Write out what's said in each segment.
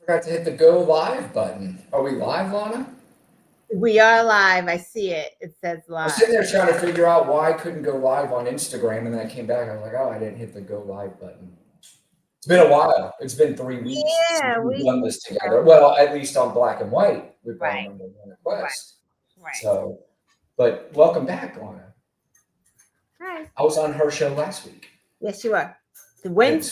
Forgot to hit the go live button. Are we live, Lana? We are live. I see it. It says I was live. sitting there trying to figure out why I couldn't go live on Instagram, and then I came back. I was like, oh, I didn't hit the go live button. It's been a while. It's been 3 weeks since Yeah, we've we done this together. Well, at least on Black and White with our right, number one right, request. right. So, but welcome back, Lana. Hi. I was on her show last week. Yes, you are. The It was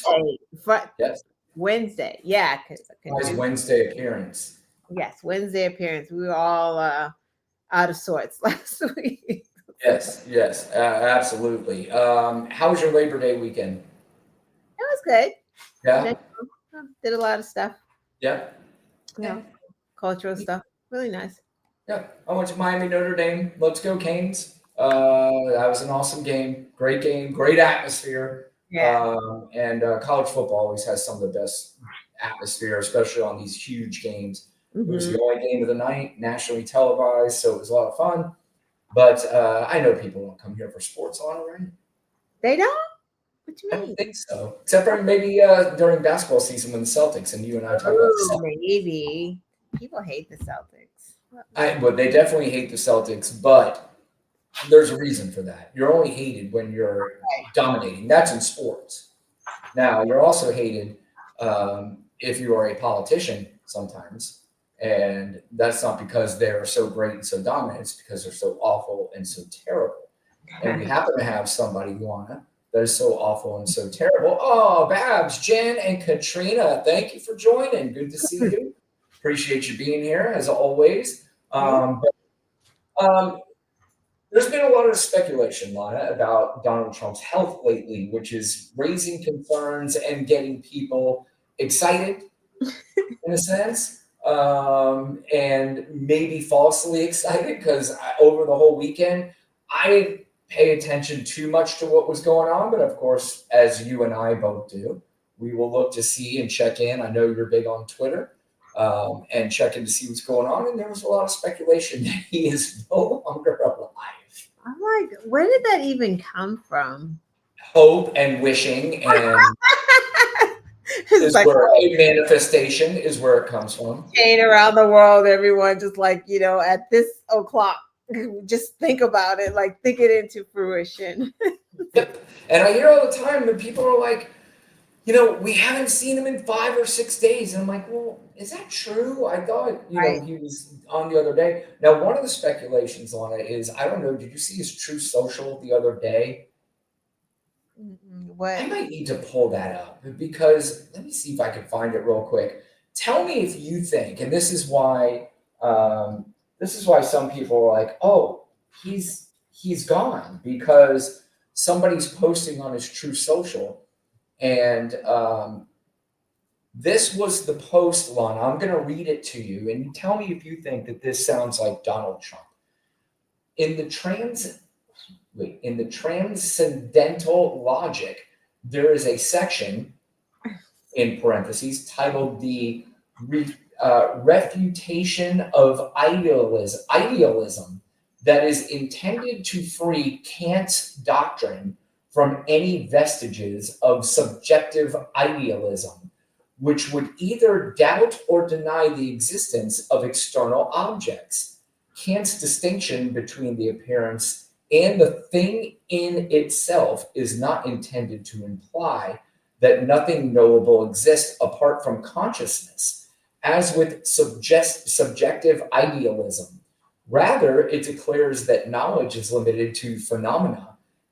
fun. Yes. Wednesday. Yeah, because Nice Wednesday appearance. yes, Wednesday appearance. We were all out of sorts last week. Yes, absolutely. How was your Labor Day weekend? It was good. Yeah, Did a lot of stuff. yeah. You know, cultural stuff. Really nice. Yeah, I went to Miami Notre Dame. Let's go Canes. That was an awesome game, great atmosphere. Yeah. And college football always has some of the best atmosphere, especially on these huge games. It was Mm-hmm. the only game of the night, nationally televised, so it was a lot of fun. But I know people don't come here for sports on, right? They don't. What you I mean? don't think so, except for maybe during basketball season when the Celtics and you and I talk about the Oh, Celtics. maybe people hate the Celtics. But they definitely hate the Celtics, but there's a reason for that. You're only hated when you're dominating. That's in sports. Now, you're also hated if you are a politician sometimes. And that's not because they're so great and so dominant. It's because they're so awful and so terrible. And we happen to have somebody, Luana, that is so awful and so terrible. Oh, Babs, Jen, and Katrina, thank you for joining. Good to see you. Appreciate you being here, as always. Um, there's been a lot of speculation, Lana, about Donald Trump's health lately, which is raising concerns and getting people excited, in a sense, and maybe falsely excited because over the whole weekend, I didn't pay attention too much to what was going on. But of course, as you and I both do, we will look to see and check in. I know you're big on Twitter. And check in to see what's going on. And there was a lot of speculation that he is no longer alive. I'm like, where did that even come from? Hope and wishing and It's like where a manifestation is where it comes from. chain around the world, everyone just like, at this o'clock, just think about it, like think it into fruition. Yep. And I hear all the time that people are like, we haven't seen him in 5 or 6 days. And I'm like, well, is that true? I thought, Right. he was on the other day. Now, one of the speculations on it is, I don't know, did you see his True Social the other day? What? I might need to pull that up because let me see if I can find it real quick. Tell me if you think, and this is why some people are like, oh, he's gone because somebody's posting on his True Social. And this was the post, Lana. I'm going to read it to you, and you tell me if you think that this sounds like Donald Trump. In the transcendental logic, there is a section in parentheses titled "The Refutation of Idealism" that is intended to free Kant's doctrine from any vestiges of subjective idealism, which would either doubt or deny the existence of external objects. Kant's distinction between the appearance and the thing in itself is not intended to imply that nothing knowable exists apart from consciousness, as with subjective idealism. Rather, it declares that knowledge is limited to phenomena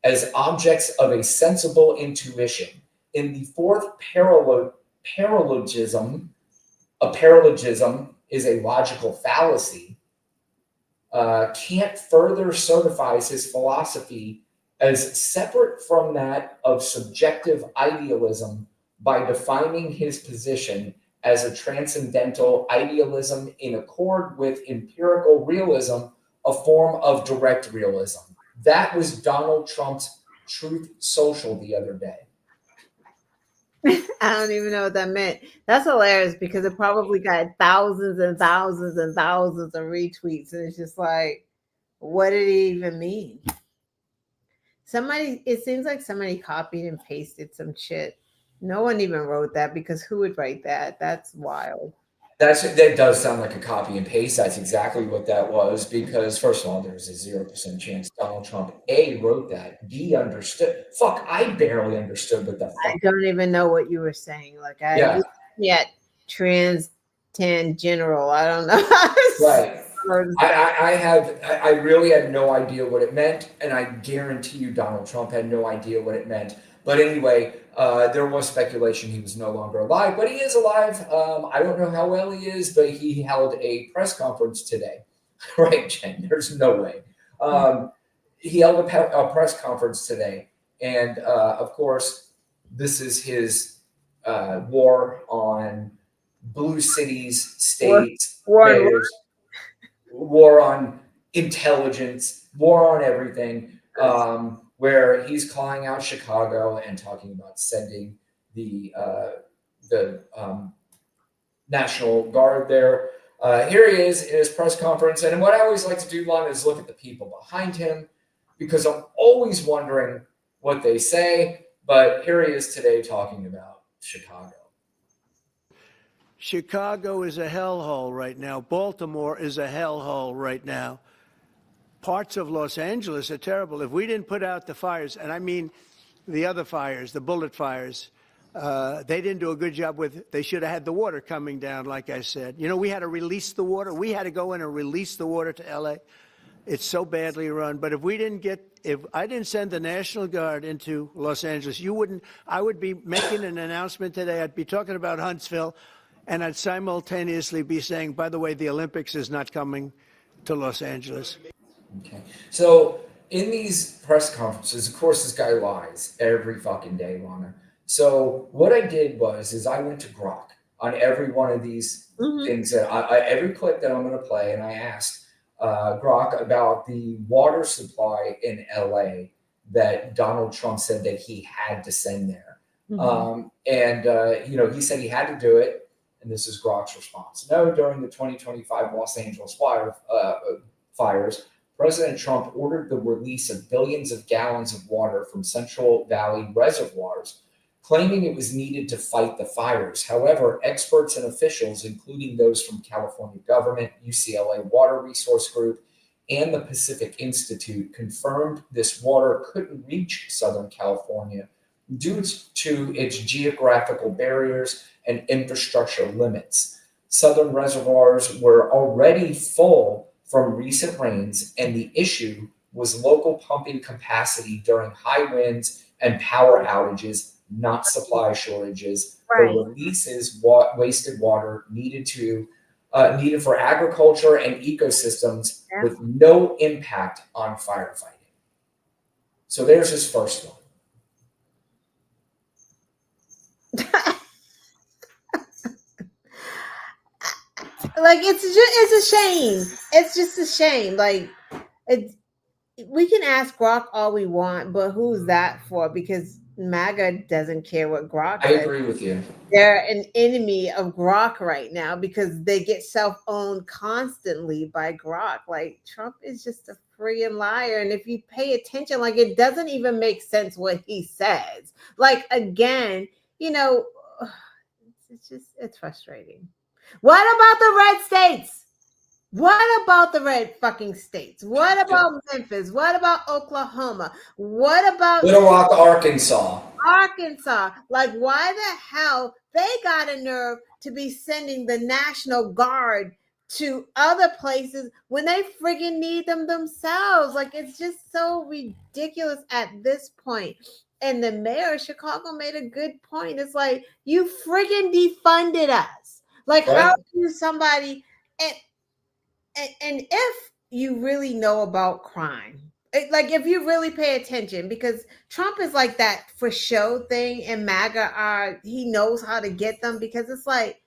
as objects of a sensible intuition. In the fourth paralogism, a paralogism is a logical fallacy. Kant further certifies his philosophy as separate from that of subjective idealism by defining his position as a transcendental idealism in accord with empirical realism, a form of direct realism. That was Donald Trump's Truth Social the other day. I don't even know what that meant. That's hilarious because it probably got thousands and thousands and thousands of retweets. And it's just like, what did it even mean? It seems like somebody copied and pasted some shit. No one even wrote that because who would write that? That's wild. That does sound like a copy and paste. That's exactly what that was because first of all, there's a 0% chance Donald Trump A wrote that, B understood. Fuck, I barely understood what the I fuck. don't even know what you were saying. Like Yeah, you yet trans tan general. I don't know. right. Words I, that- I, I have I really had no idea what it meant, and I guarantee you Donald Trump had no idea what it meant. But anyway, there was speculation he was no longer alive, but he is alive. I don't know how well he is, but he held a press conference today. Right, Jen? There's no way. Um, he held a press conference today, and of course, this is his war on blue cities, war, states, war and mayors, war on intelligence, war on everything, words. where he's calling out Chicago and talking about sending the National Guard there. Here he is in his press conference, and what I always like to do, Lon, is look at the people behind him because I'm always wondering what they say. But here he is today talking about Chicago. Chicago is a hellhole right now. Baltimore is a hellhole right now. Parts of Los Angeles are terrible. If we didn't put out the fires, and I mean the other fires, the bullet fires, they didn't do a good job with. They should have had the water coming down, like I said. You know, we had to release the water. We had to go in and release the water to L.A. It's so badly run. But if I didn't send the National Guard into Los Angeles, you wouldn't. I would be making an announcement today. I'd be talking about Huntsville, and I'd simultaneously be saying, by the way, the Olympics is not coming to Los Angeles. Okay. So in these press conferences, of course, this guy lies every fucking day, Lana. So what I did is I went to Grok on every one of these Mhm. things that every clip that I'm going to play, and I asked Grok about the water supply in LA that Donald Trump said that he had to send there. And he said he had to do it. And this is Grok's response. No, during the 2025 Los Angeles fires, President Trump ordered the release of billions of gallons of water from Central Valley reservoirs, claiming it was needed to fight the fires. However, experts and officials, including those from California government, UCLA Water Resource Group, and the Pacific Institute, confirmed this water couldn't reach Southern California due to its geographical barriers and infrastructure limits. Southern reservoirs were already full from recent rains, and the issue was local pumping capacity during high winds and power outages, not supply shortages. The Right. releases wasted water needed for agriculture and ecosystems Yeah. with no impact on firefighting. So there's his first one. Like it's a shame. It's just a shame. Like it's we can ask Grok all we want, but who's that for? Because MAGA doesn't care what Grok I says. agree with you. They're an enemy of Grok right now because they get self-owned constantly by Grok. Like Trump is just a friggin' liar. And if you pay attention, like it doesn't even make sense what he says. Like again, you know, it's frustrating. What about the red states? What about the red fucking states? What about Memphis? What about Oklahoma? What about Little Rock, Arkansas. Arkansas? Like, why the hell they got a nerve to be sending the National Guard to other places when they friggin' need them themselves? Like, it's just so ridiculous at this point. And the mayor of Chicago made a good point. It's like, you friggin' defunded us. Like, Right. how are you somebody? And if you really know about crime, like if you really pay attention, because Trump is like that for show thing, and MAGA are he knows how to get them because it's like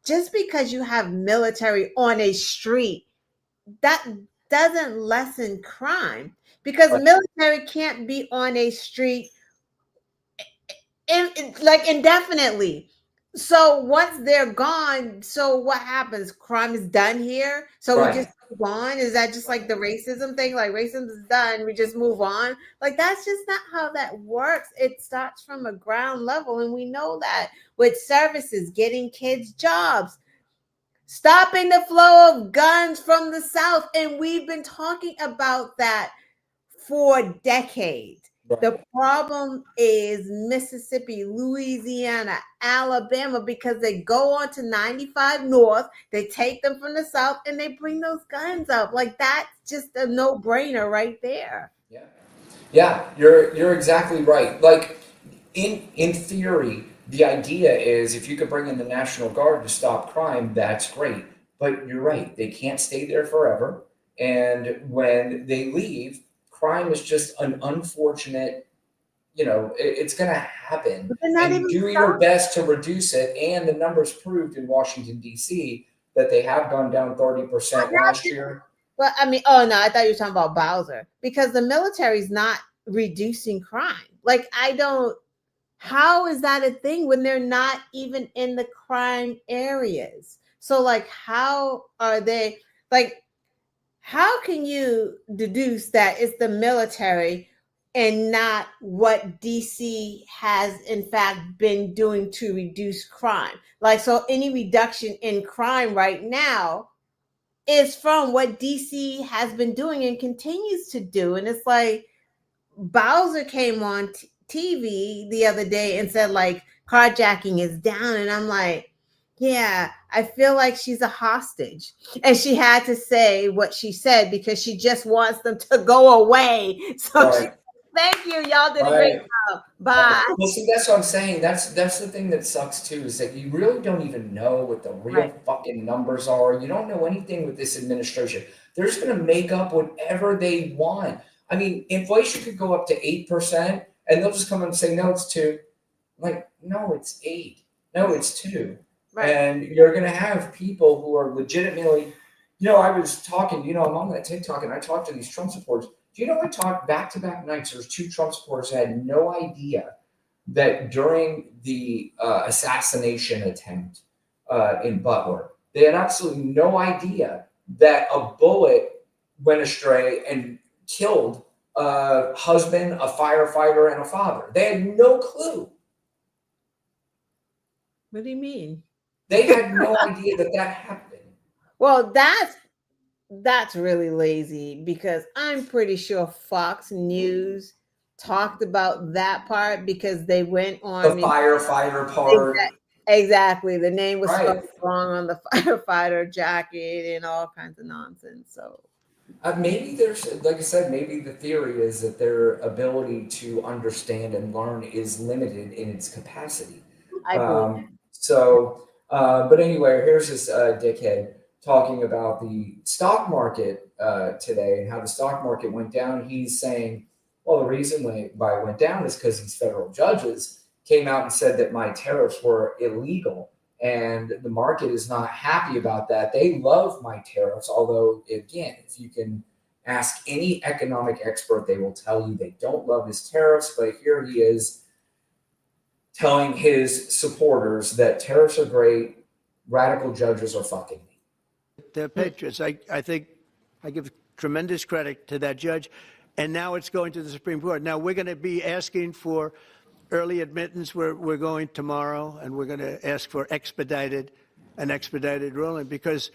just because you have military on a street, that doesn't lessen crime because Right. military can't be on a street like indefinitely. So once they're gone, so what happens? Crime is done here. So we just Right. move on. Is that just like the racism thing? Like racism is done, we just move on. Like that's just not how that works. It starts from a ground level, and we know that with services, getting kids jobs. stopping the flow of guns from the South. And we've been talking about that for decades. Right. The problem is Mississippi, Louisiana, Alabama, because they go on to 95 North, they take them from the South, and they bring those guns up. Like, that's just a no-brainer right there. Yeah. Yeah, you're exactly right. Like in theory, the idea is if you could bring in the National Guard to stop crime, that's great. But you're right, they can't stay there forever. And when they leave, crime is just an unfortunate, it's going to happen. But they're not And you even do your best to reduce it. And the numbers proved in Washington, D.C., that they have gone down 30% last year. Well, I mean, oh no, I thought you were talking about Bowser, because the military's not reducing crime. Like, how is that a thing when they're not even in the crime areas? So, like, how are they, like, how can you deduce that it's the military and not what DC has in fact been doing to reduce crime? Like, so any reduction in crime right now is from what DC has been doing and continues to do. And it's like Bowser came on TV the other day and said, like, carjacking is down. And I'm like, yeah, I feel like she's a hostage. And she had to say what she said because she just wants them to go away. So Right. Thank you. Y'all did a great job. Bye. Well, see, that's what I'm saying. That's the thing that sucks too, is that you really don't even know what the real Right. fucking numbers are. You don't know anything with this administration. They're just going to make up whatever they want. I mean, inflation could go up to 8%, and they'll just come and say, no, it's 2. Like, no, it's 8. No, it's 2. Right. And you're going to have people who are legitimately, I was talking, I'm on that TikTok and I talked to these Trump supporters. Do you know I talked back-to-back nights? There's 2 Trump supporters who had no idea that during the assassination attempt in Butler, they had absolutely no idea that a bullet went astray and killed a husband, a firefighter, and a father. They had no clue. What do you mean? They had no idea that happened. Well, that's really lazy, because I'm pretty sure Fox News talked about that part because they went on The firefighter part. Exactly. The name was Right. wrong on the firefighter jacket and all kinds of nonsense. So maybe there's, like I said, maybe the theory is that their ability to understand and learn is limited in its capacity. I believe. But anyway, here's this dickhead talking about the stock market today and how the stock market went down. He's saying, well, the reason why it went down is because these federal judges came out and said that my tariffs were illegal. And the market is not happy about that. They love my tariffs, although, again, if you can ask any economic expert, they will tell you they don't love his tariffs. But here he is telling his supporters that tariffs are great, radical judges are fucking me. They're patriots. I think I give tremendous credit to that judge. And now it's going to the Supreme Court. Now we're going to be asking for early admittance. We're going tomorrow, and we're going to ask for an expedited ruling because,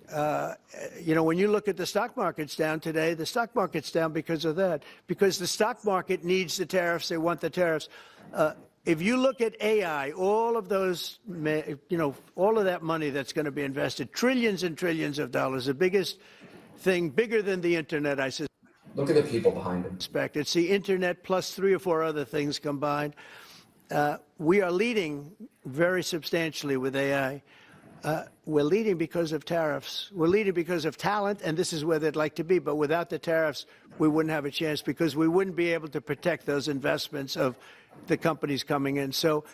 when you look at the stock market's down today, the stock market's down because of that, because the stock market needs the tariffs. They want the tariffs. If you look at AI, all of those, all of that money that's going to be invested, trillions and trillions of dollars, the biggest thing, bigger than the internet, I suspect. Look at the people behind him. It's the internet plus 3 or 4 other things combined. We are leading very substantially with AI. We're leading because of tariffs. We're leading because of talent, and this is where they'd like to be. But without the tariffs, we wouldn't have a chance because we wouldn't be able to protect those investments of the companies coming in. So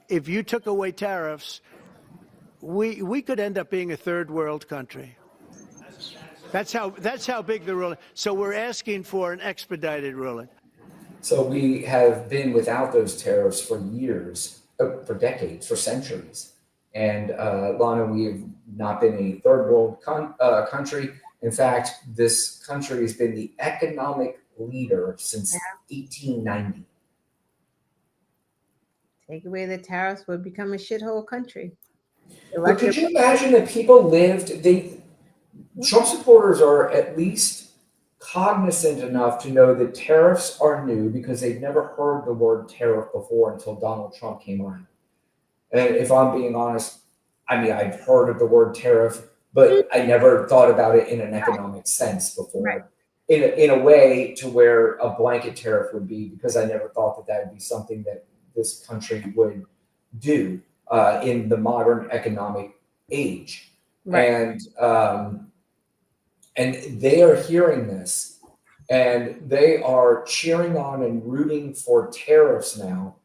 if you took away tariffs, we could end up being a third world country. That's how big the ruling. So we're asking for an expedited ruling. So we have been without those tariffs for years, for decades, for centuries. And Lana, we have not been a third world country. In fact, this country has been the economic leader since 1890. Take away the tariffs, would become a shithole country. But could you imagine that people Trump supporters are at least cognizant enough to know that tariffs are new because they've never heard the word tariff before until Donald Trump came around. And if I'm being honest, I mean, I've heard of the word tariff, but I never thought about it in an economic sense Right. before, in a way to where a blanket tariff would be, because I never thought that that would be something that this country would do in the modern economic age. Right. And they are hearing this, and they are cheering on and rooting for tariffs now,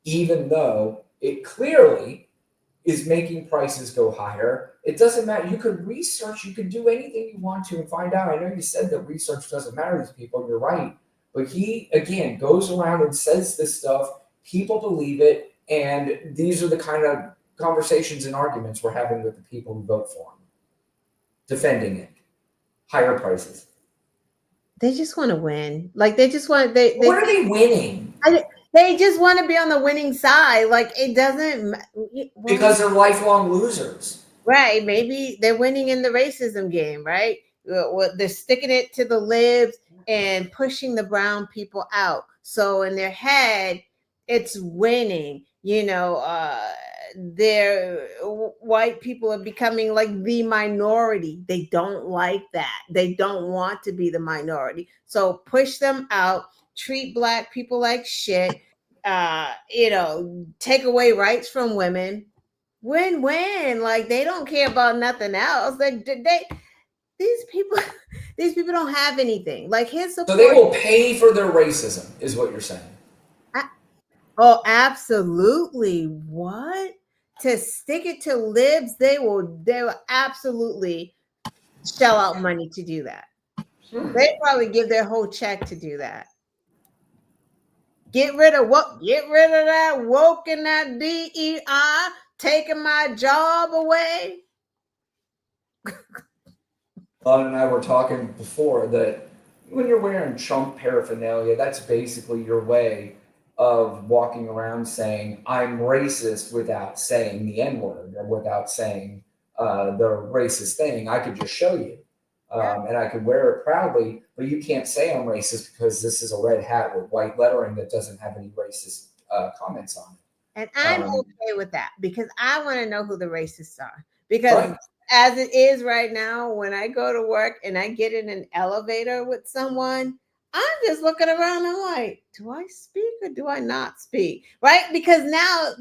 even though it clearly is making prices go higher. It doesn't matter. You could research, you could do anything you want to and find out. I know you said that research doesn't matter to these people, and you're right. But he, again, goes around and says this stuff. People believe it. And these are the kind of conversations and arguments we're having with the people who vote for him, defending it. Higher prices. They just want to win. Like they just want What are they winning? They just want to be on the winning side. Like it doesn't Because they're lifelong losers. Right. Maybe they're winning in the racism game, right? They're sticking it to the libs and pushing the brown people out. So in their head, it's winning. Their white people are becoming like the minority. They don't like that. They don't want to be the minority. So push them out, treat black people like shit, take away rights from women. Win-win. Like they don't care about nothing else. Like these people don't have anything. Like his support. So they will pay for their racism, is what you're saying. Oh, absolutely. What? To stick it to libs, they will absolutely shell out money to do that. They probably give their whole check to do that. Get rid of that woke and that DEI, taking my job away. Lon and I were talking before that when you're wearing Trump paraphernalia, that's basically your way of walking around saying, I'm racist without saying the N-word or without saying the racist thing. I could just show you. And I could wear it proudly, but you can't say I'm racist because this is a red hat with white lettering that doesn't have any racist comments on it. And I'm okay with that because I want to know who the racists are. Because as it is right now, when I go to work and I get in an elevator with someone, I'm just looking around and like, do I speak or do I not speak? Right? Because now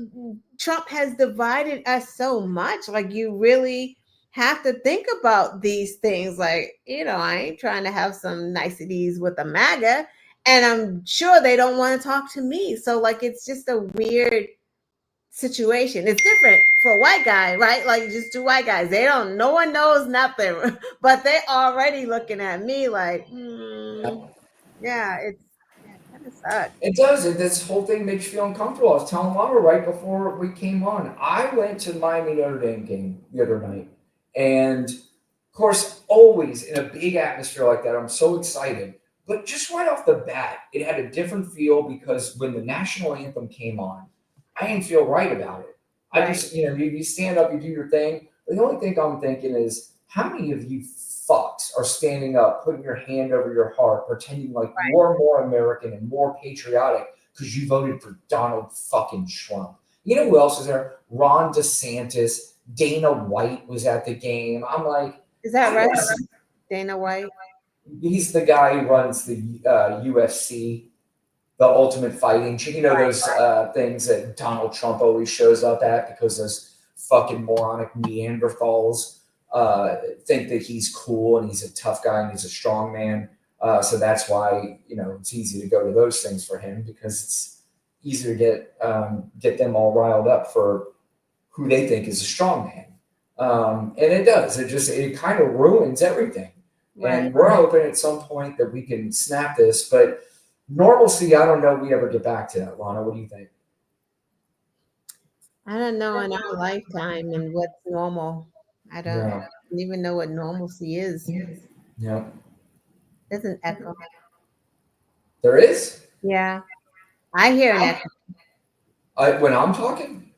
Trump has divided us so much. Like you really have to think about these things. Like, I ain't trying to have some niceties with a MAGA. And I'm sure they don't want to talk to me. So like, it's just a weird situation. It's different for a white guy, right? Like just two white guys. No one knows nothing, but they already looking at me like, yeah, it kind of sucks. It does. This whole thing makes you feel uncomfortable. I was telling Laura right before we came on. I went to the Miami Notre Dame game the other night. And of course, always in a big atmosphere like that, I'm so excited. But just right off the bat, it had a different feel because when the national anthem came on, I didn't feel right about it. I just, you stand up, you do your thing. But the only thing I'm thinking is, how many of you fucks are standing up, putting your hand over your heart, pretending like you're more American and more patriotic because you voted for Donald fucking Trump? You know who else is there? Ron DeSantis, Dana White was at the game. I'm like, is that right? Dana White? He's the guy who runs the UFC, the Ultimate Fighting. Those things that Donald Trump always shows up at because those fucking moronic Neanderthals think that he's cool and he's a tough guy and he's a strong man. So that's why, it's easy to go to those things for him because it's easier to get them all riled up for who they think is a strong man. And it does. It kind of ruins everything. Right. And we're hoping at some point that we can snap this, but normalcy, I don't know if we ever get back to that. Lana, what do you think? I don't know in our lifetime and what's normal. I don't even know what normalcy is. Yeah. There's an echo. There is? Yeah. I hear an echo. When I'm talking?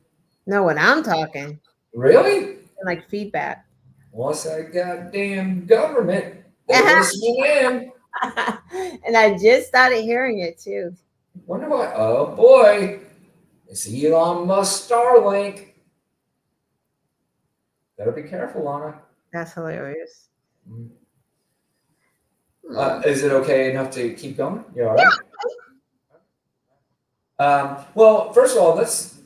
No, when I'm talking. Really? and like feedback. What's that goddamn government? They're listening in. And I just started hearing it too. Wonder why. Oh boy, it's Elon Musk Starlink. Better be careful, Lana. That's hilarious. Mm. Hmm. Is it okay enough to keep going? You all right? Well, first of all, let's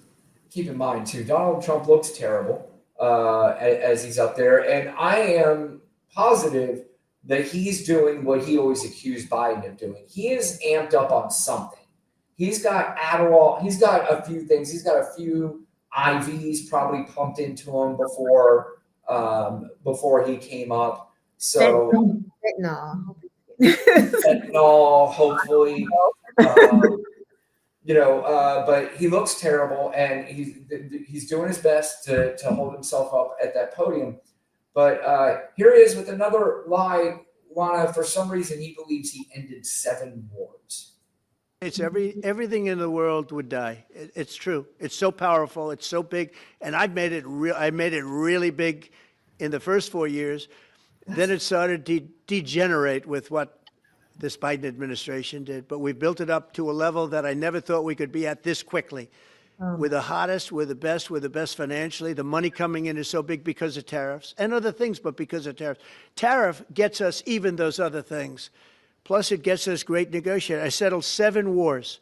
keep in mind too. Donald Trump looks terrible as he's up there, and I am positive that he's doing what he always accused Biden of doing. He is amped up on something. He's got Adderall. He's got a few things. He's got a few IVs probably pumped into him before he came up. So Fentanyl. fentanyl, hopefully. But he looks terrible, and he's doing his best to hold himself up at that podium. But here he is with another lie. Lana, for some reason, he believes he ended 7 wars. It's everything in the world would die. It's true. It's so powerful. It's so big, and I made it really big in the first 4 years. Then it started to degenerate with what this Biden administration did. But we've built it up to a level that I never thought we could be at this quickly. We're the hottest. We're the best financially. The money coming in is so big because of tariffs and other things, but because of tariffs. Tariff gets us even those other things. Plus, it gets us great negotiators. I settled 7 wars,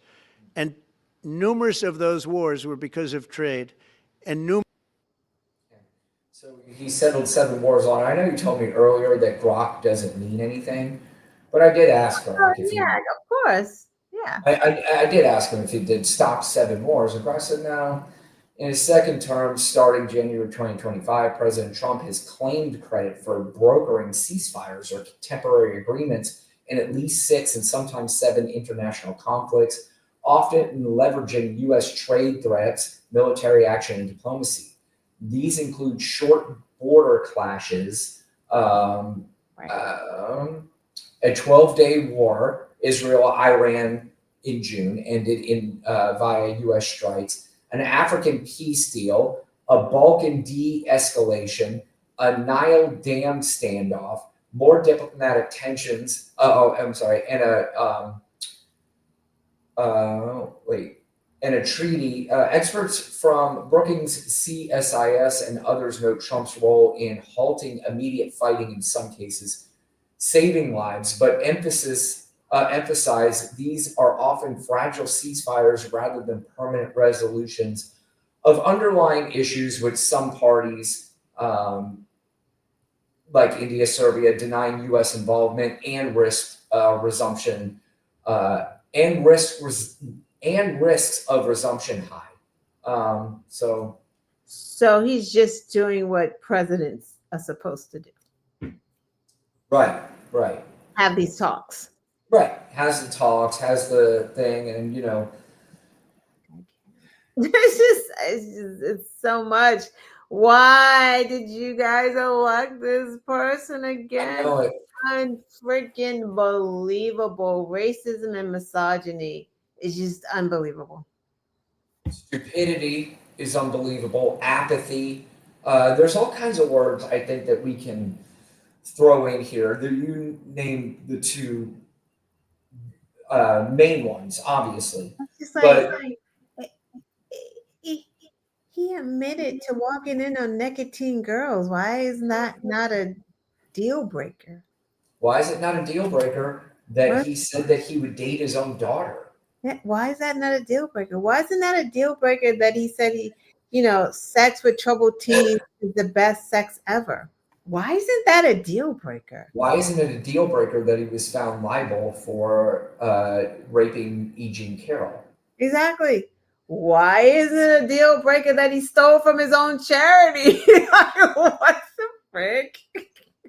and numerous of those wars were because of trade. And So he settled 7 wars on. I know you told me earlier that Grok doesn't mean anything, but I did ask Grok if he. Yeah, of course. Yeah. I did ask him if he did stop 7 wars, and Grok said no. In his second term, starting January 2025, President Trump has claimed credit for brokering ceasefires or temporary agreements in at least 6 and sometimes 7 international conflicts, often leveraging U.S. trade threats, military action, and diplomacy. These include short border clashes, Right. a 12-day war, Israel-Iran in June, ended via U.S. strikes, an African peace deal, a Balkan de-escalation, a Nile Dam standoff, more diplomatic tensions. And a treaty. Experts from Brookings CSIS and others note Trump's role in halting immediate fighting in some cases, saving lives, but emphasize these are often fragile ceasefires rather than permanent resolutions of underlying issues with some parties, like India, Serbia, denying U.S. involvement and risk resumption and risks of resumption high. So he's just doing what presidents are supposed to do. Right. Have these talks. Right. Has the talks, has the thing, and It's so much. Why did you guys elect this person again? I know it. Unfreaking believable. Racism and misogyny is just unbelievable. Stupidity is unbelievable. Apathy. There's all kinds of words I think that we can throw in here. You name the 2 main ones, obviously. It's But he admitted to walking in on naked teen girls. Why is that not a deal breaker? why is it not a deal breaker that he said that he would date his own daughter? Why is that not a deal breaker? Why isn't that a deal breaker that he said sex with troubled teens is the best sex ever? Why isn't that a deal breaker? Why isn't it a deal breaker that he was found liable for raping E. Jean Carroll? Exactly. Why isn't it a deal breaker that he stole from his own charity? What the frick?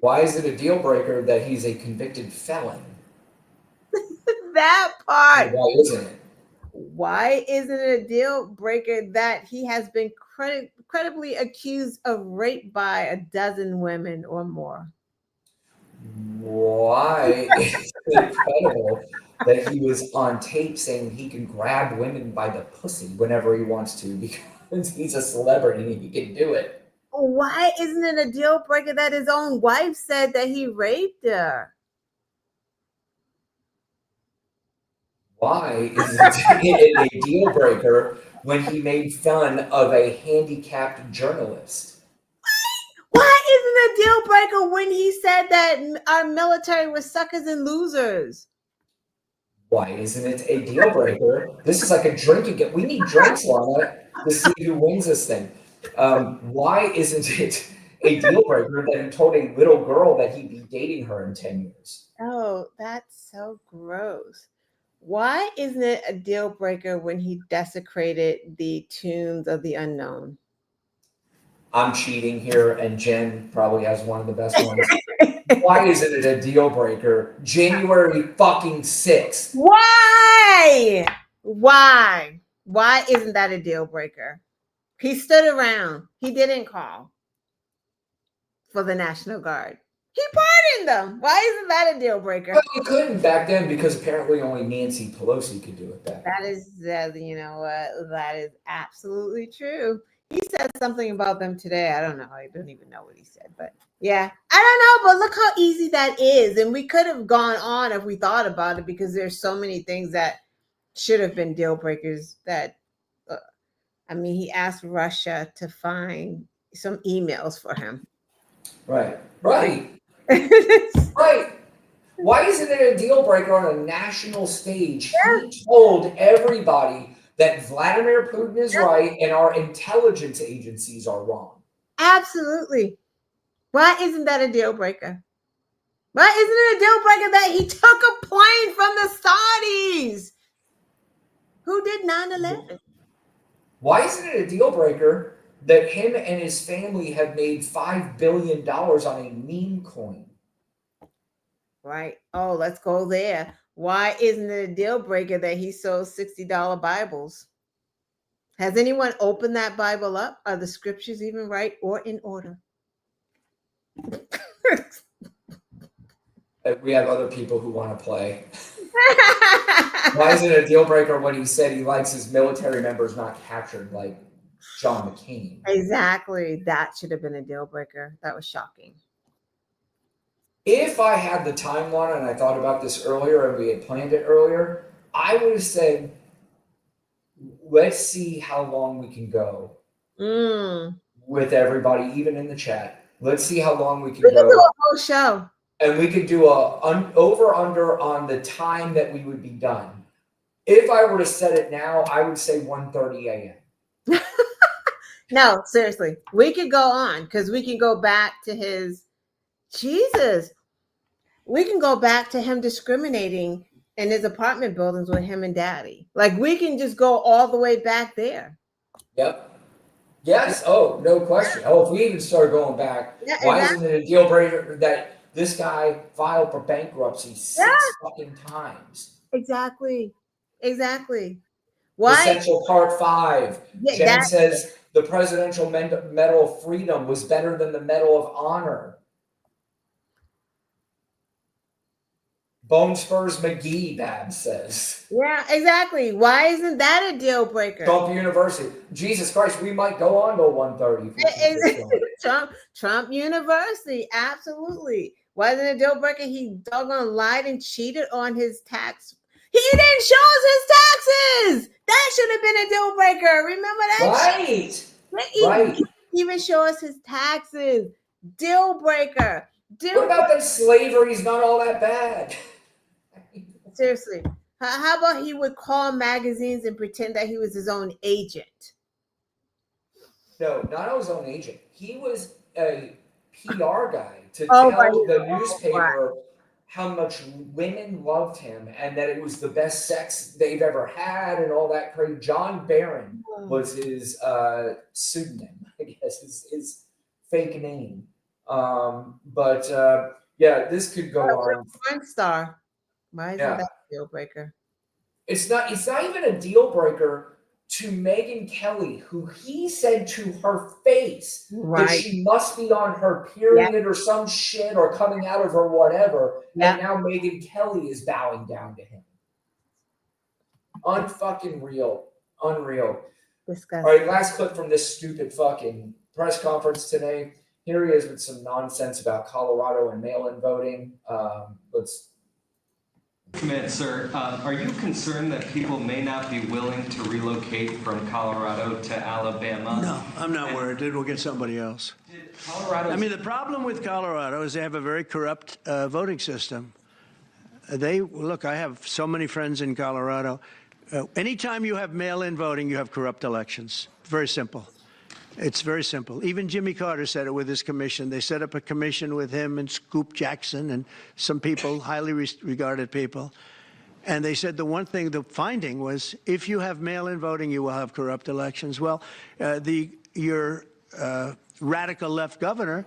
Why is it a deal breaker that he's a convicted felon? That part. Why isn't it? Why isn't it a deal breaker that he has been credibly accused of rape by a dozen women or more? Why is it incredible that he was on tape saying he can grab women by the pussy whenever he wants to because he's a celebrity and he can do it? Why isn't it a deal breaker that his own wife said that he raped her? Why isn't it a deal breaker when he made fun of a handicapped journalist? Why isn't it a deal breaker when he said that our military was suckers and losers? Why isn't it a deal breaker? This is like a drinking game. We need drinks, Lana, to see who wins this thing. Why isn't it a deal breaker that he told a little girl that he'd be dating her in 10 years? Oh, that's so gross. Why isn't it a deal breaker when he desecrated the tombs of the unknown? I'm cheating here, and Jen probably has one of the best ones. Why isn't it a deal breaker? January fucking 6th. Why? Why isn't that a deal breaker? He stood around. He didn't call for the National Guard. He pardoned them. Why isn't that a deal breaker? Well, you couldn't back then because apparently only Nancy Pelosi could do it back then. That is, you know what? That is absolutely true. He said something about them today. I don't know. I don't even know what he said, but yeah, I don't know. But look how easy that is. And we could have gone on if we thought about it, because there's so many things that should have been deal breakers that, I mean, he asked Russia to find some emails for him. Right. Right. Why isn't it a deal breaker on a national stage? Yeah. He told everybody that Vladimir Putin is right and our intelligence agencies are wrong. Absolutely. Why isn't that a deal breaker? Why isn't it a deal breaker that he took a plane from the Saudis who did 9/11? Why isn't it a deal breaker that him and his family have made $5 billion on a meme coin? Right. Oh, let's go there. Why isn't it a deal breaker that he sold $60 Bibles? Has anyone opened that Bible up? Are the scriptures even right or in order? We have other people who want to play. Why isn't it a deal breaker when he said he likes his military members not captured like John McCain? Exactly. That should have been a deal breaker. That was shocking. If I had the timeline and I thought about this earlier and we had planned it earlier, I would have said, let's see how long we can go with everybody, even in the chat. Let's see how long we can go. We can do a whole show. And we could do a over-under on the time that we would be done. If I were to set it now, I would say 1:30 a.m. No, seriously. We could go on because we can go back to his Jesus. We can go back to him discriminating in his apartment buildings with him and daddy. Like, we can just go all the way back there. Yep. Yes. Oh, no question. Oh, if we even start going back, Yeah, why exactly. isn't it a deal breaker that this guy filed for bankruptcy 6 fucking times? Exactly. Essential Part 5. Yeah, Jen says the Presidential Medal of Freedom was better than the Medal of Honor. Bone Spurs McGee, Babs says. Yeah, exactly. Why isn't that a deal breaker? Trump University. Jesus Christ, we might go on to 1:30. Trump University, absolutely. Why isn't it a deal breaker? He doggone lied and cheated on his tax. He didn't show us his taxes. That should have been a deal breaker. Remember that? Right. He even show us his taxes. Deal breaker. What about that slavery's not all that bad? Seriously. How about he would call magazines and pretend that he was his own agent? No, not his own agent. He was a PR guy to tell the newspaper how much women loved him and that it was the best sex they've ever had and all that crazy. John Barron was his pseudonym, I guess, his fake name. Yeah, this could go on. Porn star. Why isn't that a deal breaker? It's not even a deal breaker to Megyn Kelly, who he said to her face that she must be on her period or some shit or coming out of her whatever. And now Megyn Kelly is bowing down to him. Unfucking real. Unreal. Disgusting. All right, last clip from this stupid fucking press conference today. Here he is with some nonsense about Colorado and mail-in voting. Let's Commit, sir. Are you concerned that people may not be willing to relocate from Colorado to Alabama? No, I'm not worried. We'll get somebody else. Colorado. I mean, the problem with Colorado is they have a very corrupt voting system. Look, I have so many friends in Colorado. Anytime you have mail-in voting, you have corrupt elections. Very simple. It's very simple. Even Jimmy Carter said it with his commission. They set up a commission with him and Scoop Jackson and some people, highly regarded people. And they said the finding was, if you have mail-in voting, you will have corrupt elections. Well, your radical left governor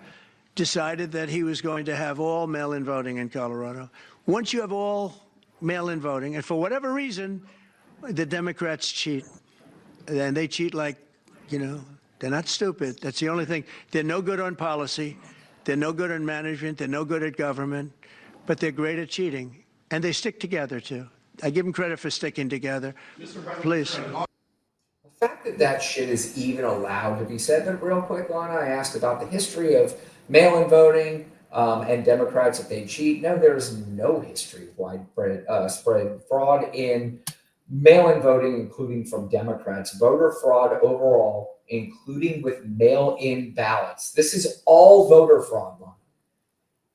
decided that he was going to have all mail-in voting in Colorado. Once you have all mail-in voting, and for whatever reason, the Democrats cheat. And they cheat like, they're not stupid. That's the only thing. They're no good on policy. They're no good on management. They're no good at government. But they're great at cheating. And they stick together, too. I give them credit for sticking together. Please. The fact that that shit is even allowed to be said, but real quick, Lana, I asked about the history of mail-in voting and Democrats if they cheat. No, there's no history of widespread spread fraud in mail-in voting, including from Democrats. Voter fraud overall, including with mail-in ballots. This is all voter fraud, Lana,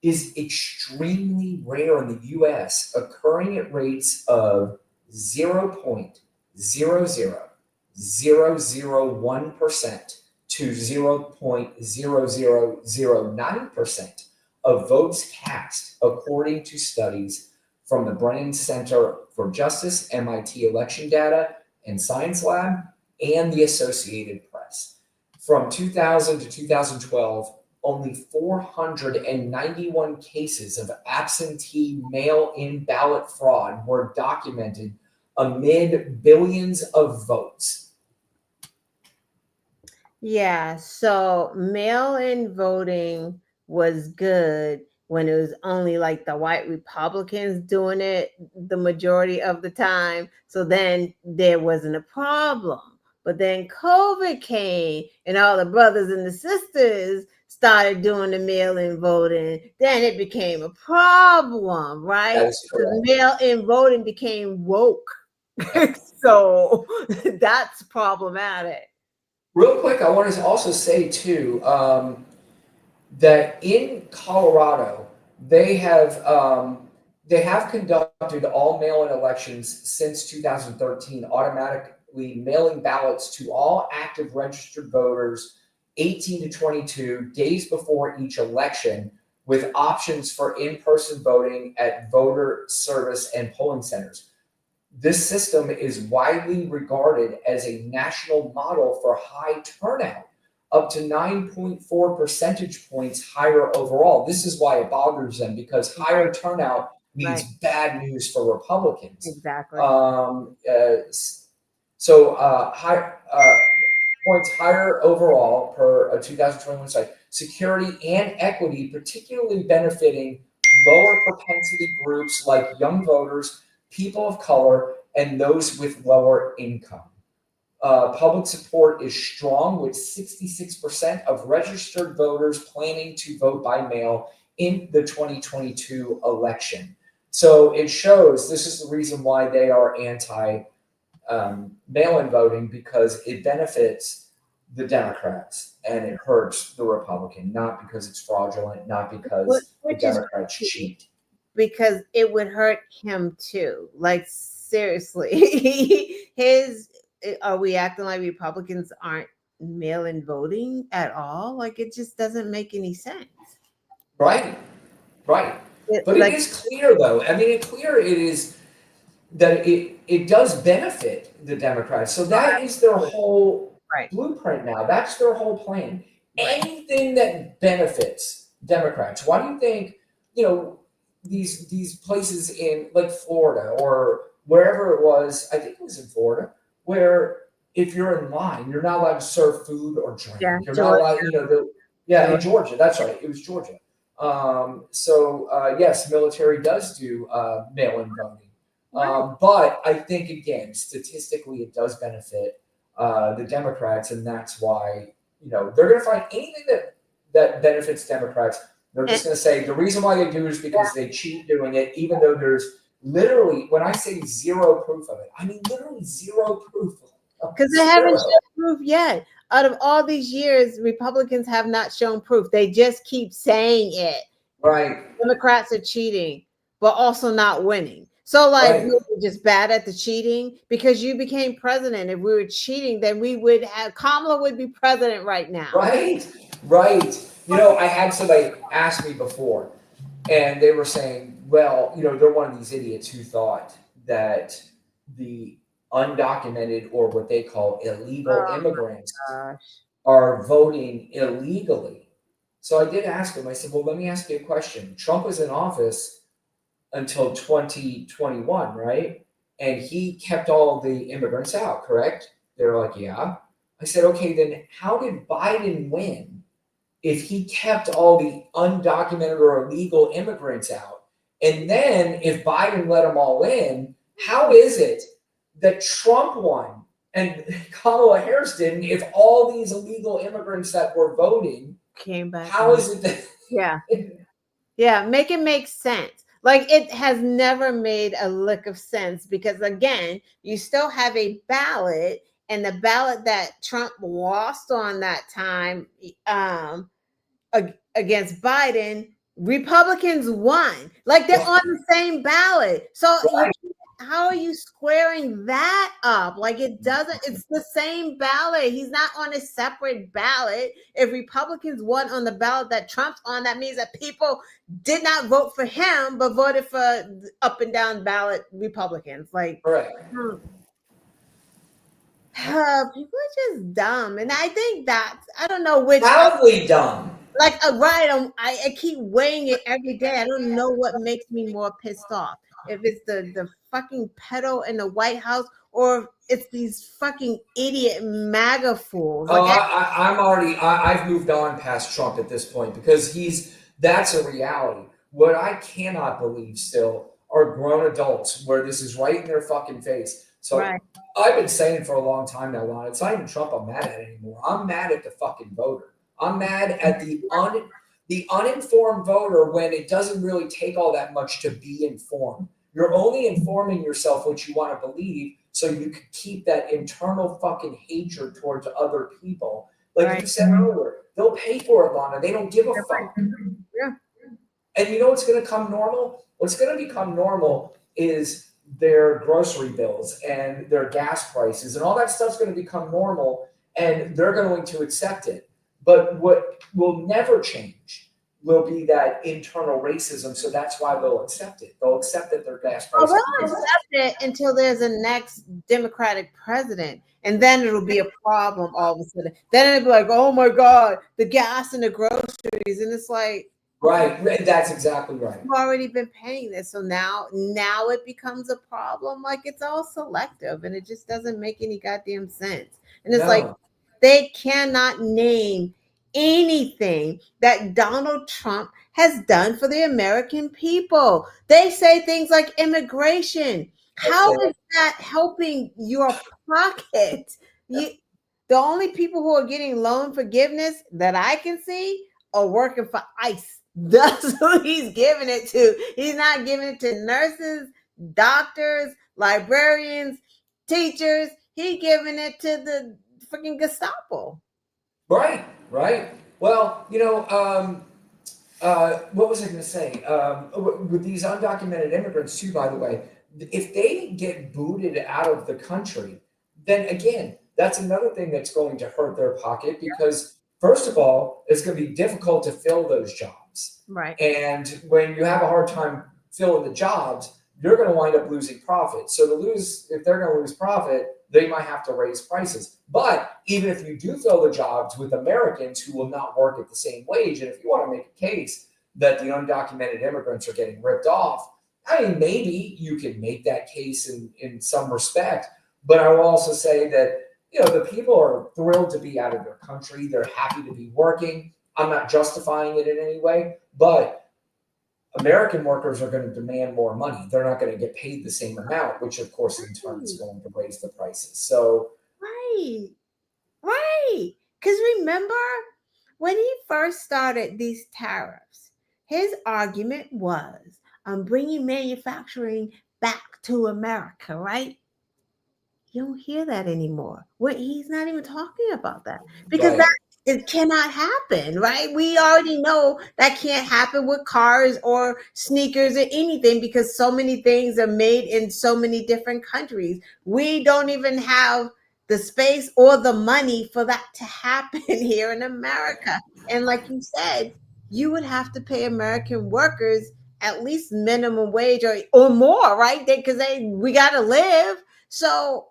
is extremely rare in the U.S., occurring at rates of 0.00001% to 0.0009% of votes cast, according to studies from the Brennan Center for Justice, MIT Election Data and Science Lab, and the Associated Press. From 2000 to 2012, only 491 cases of absentee mail-in ballot fraud were documented amid billions of votes. Yeah, so mail-in voting was good when it was only like the white Republicans doing it the majority of the time. So then there wasn't a problem. But then COVID came and all the brothers and the sisters started doing the mail-in voting. Then it became a problem, right? The mail-in voting became woke. So that's problematic. Real quick, I want to also say too that in Colorado they have conducted all mail-in elections since 2013, automatically mailing ballots to all active registered voters 18 to 22 days before each election, with options for in-person voting at voter service and polling centers. This system is widely regarded as a national model for high turnout, up to 9.4 percentage points higher overall. This is why it bothers them, because higher turnout means bad news for Republicans. Exactly. High points higher overall per a 2021 site. Security and equity, particularly benefiting lower propensity groups like young voters, people of color, and those with lower income. Public support is strong, with 66% of registered voters planning to vote by mail in the 2022 election. So it shows this is the reason why they are anti mail-in voting, because it benefits the Democrats and it hurts the Republican, not because it's fraudulent, not because the Democrats cheat. Because it would hurt him too. Like, seriously, are we acting like Republicans aren't mail-in voting at all? Like, it just doesn't make any sense. Right. But it is clear, though. I mean, it's clear it is that it does benefit the Democrats. So that is their whole blueprint now. That's their whole plan. Anything that benefits Democrats. Why do you think, these places in like Florida or wherever it was, I think it was in Florida, where if you're in line, you're not allowed to serve food or drink. Yeah, you're not allowed, in Georgia. That's right. It was Georgia. Yes, military does do mail-in voting. But I think, again, statistically, it does benefit the Democrats, and that's why they're going to find anything that benefits Democrats. They're just And, going to say the reason why they do it is because they cheat doing it, even though there's literally, when I say zero proof of it, I mean literally zero proof. because they haven't shown proof yet. Out of all these years, Republicans have not shown proof. They just keep saying it. Right. Democrats are cheating, but also not winning. So, like, Right. we were just bad at the cheating because you became president. If we were cheating, then we would have Kamala would be president right now. Right. Right. I had somebody ask me before, and they were saying, well, they're one of these idiots who thought that the undocumented, or what they call illegal immigrants, Gosh. are voting illegally. So I did ask him, I said, well, let me ask you a question. Trump was in office until 2021, right? And he kept all the immigrants out, correct? They're like, yeah. I said, okay, then how did Biden win if he kept all the undocumented or illegal immigrants out? And then if Biden let them all in, how is it that Trump won and Kamala Harris didn't if all these illegal immigrants that were voting Came back. How is it that? Yeah, make it make sense. Like, it has never made a lick of sense because, again, you still have a ballot, and the ballot that Trump lost on that time against Biden, Republicans won. Like, they're on the same ballot. So Right. how are you squaring that up? Like, it doesn't, it's the same ballot. He's not on a separate ballot. If Republicans won on the ballot that Trump's on, that means that people did not vote for him, but voted for up and down ballot Republicans. Like, Correct. people are just dumb. And I think that, I don't know which. Proudly dumb. Like, right, I keep weighing it every day. I don't know what makes me more pissed off. If it's the fucking pedo in the White House, or it's these fucking idiot MAGA fools. Oh, Like, I've moved on past Trump at this point because that's a reality. What I cannot believe still are grown adults where this is right in their fucking face. So right. I've been saying for a long time now, Lon, it's not even Trump I'm mad at anymore. I'm mad at the fucking voter. I'm mad at the uninformed voter when it doesn't really take all that much to be informed. You're only informing yourself what you want to believe so you can keep that internal fucking hatred towards other people. Like you said earlier, they'll pay for it, Lana. They don't give a fuck. Yeah. And you know what's going to come normal? What's going to become normal is their grocery bills and their gas prices and all that stuff's going to become normal, and they're going to accept it. But what will never change will be that internal racism. So that's why they'll accept it. They'll accept that their gas prices. They'll accept it until there's a next Democratic president. And then it'll be a problem all of a sudden. Then it'll be like, oh my God, the gas and the groceries. And it's like, right. That's exactly right. You've already been paying this. So now it becomes a problem. Like, it's all selective and it just doesn't make any goddamn sense. And it's like, they cannot name anything that Donald Trump has done for the American people. They say things like immigration. How is that helping your pocket? The only people who are getting loan forgiveness that I can see are working for ICE. That's who he's giving it to. He's not giving it to nurses, doctors, librarians, teachers. He's giving it to the freaking Gestapo. Right. Well, what was I going to say? With these undocumented immigrants too, by the way, if they get booted out of the country, then again, that's another thing that's going to hurt their pocket because, first of all, it's going to be difficult to fill those jobs. Right. And when you have a hard time filling the jobs, you're going to wind up losing profit. So if they're going to lose profit, they might have to raise prices. But even if you do fill the jobs with Americans who will not work at the same wage, and if you want to make a case that the undocumented immigrants are getting ripped off, I mean, maybe you can make that case in some respect. But I will also say that, the people are thrilled to be out of their country. They're happy to be working. I'm not justifying it in any way, but American workers are going to demand more money. They're not going to get paid the same amount, which of course in turn is going to raise the prices. So right. Because remember, when he first started these tariffs, his argument was, I'm bringing manufacturing back to America, right? You don't hear that anymore. He's not even talking about that because Right. it cannot happen, right? We already know that can't happen with cars or sneakers or anything because so many things are made in so many different countries. We don't even have the space or the money for that to happen here in America. And like you said, you would have to pay American workers at least minimum wage or more, right? Because we got to live. So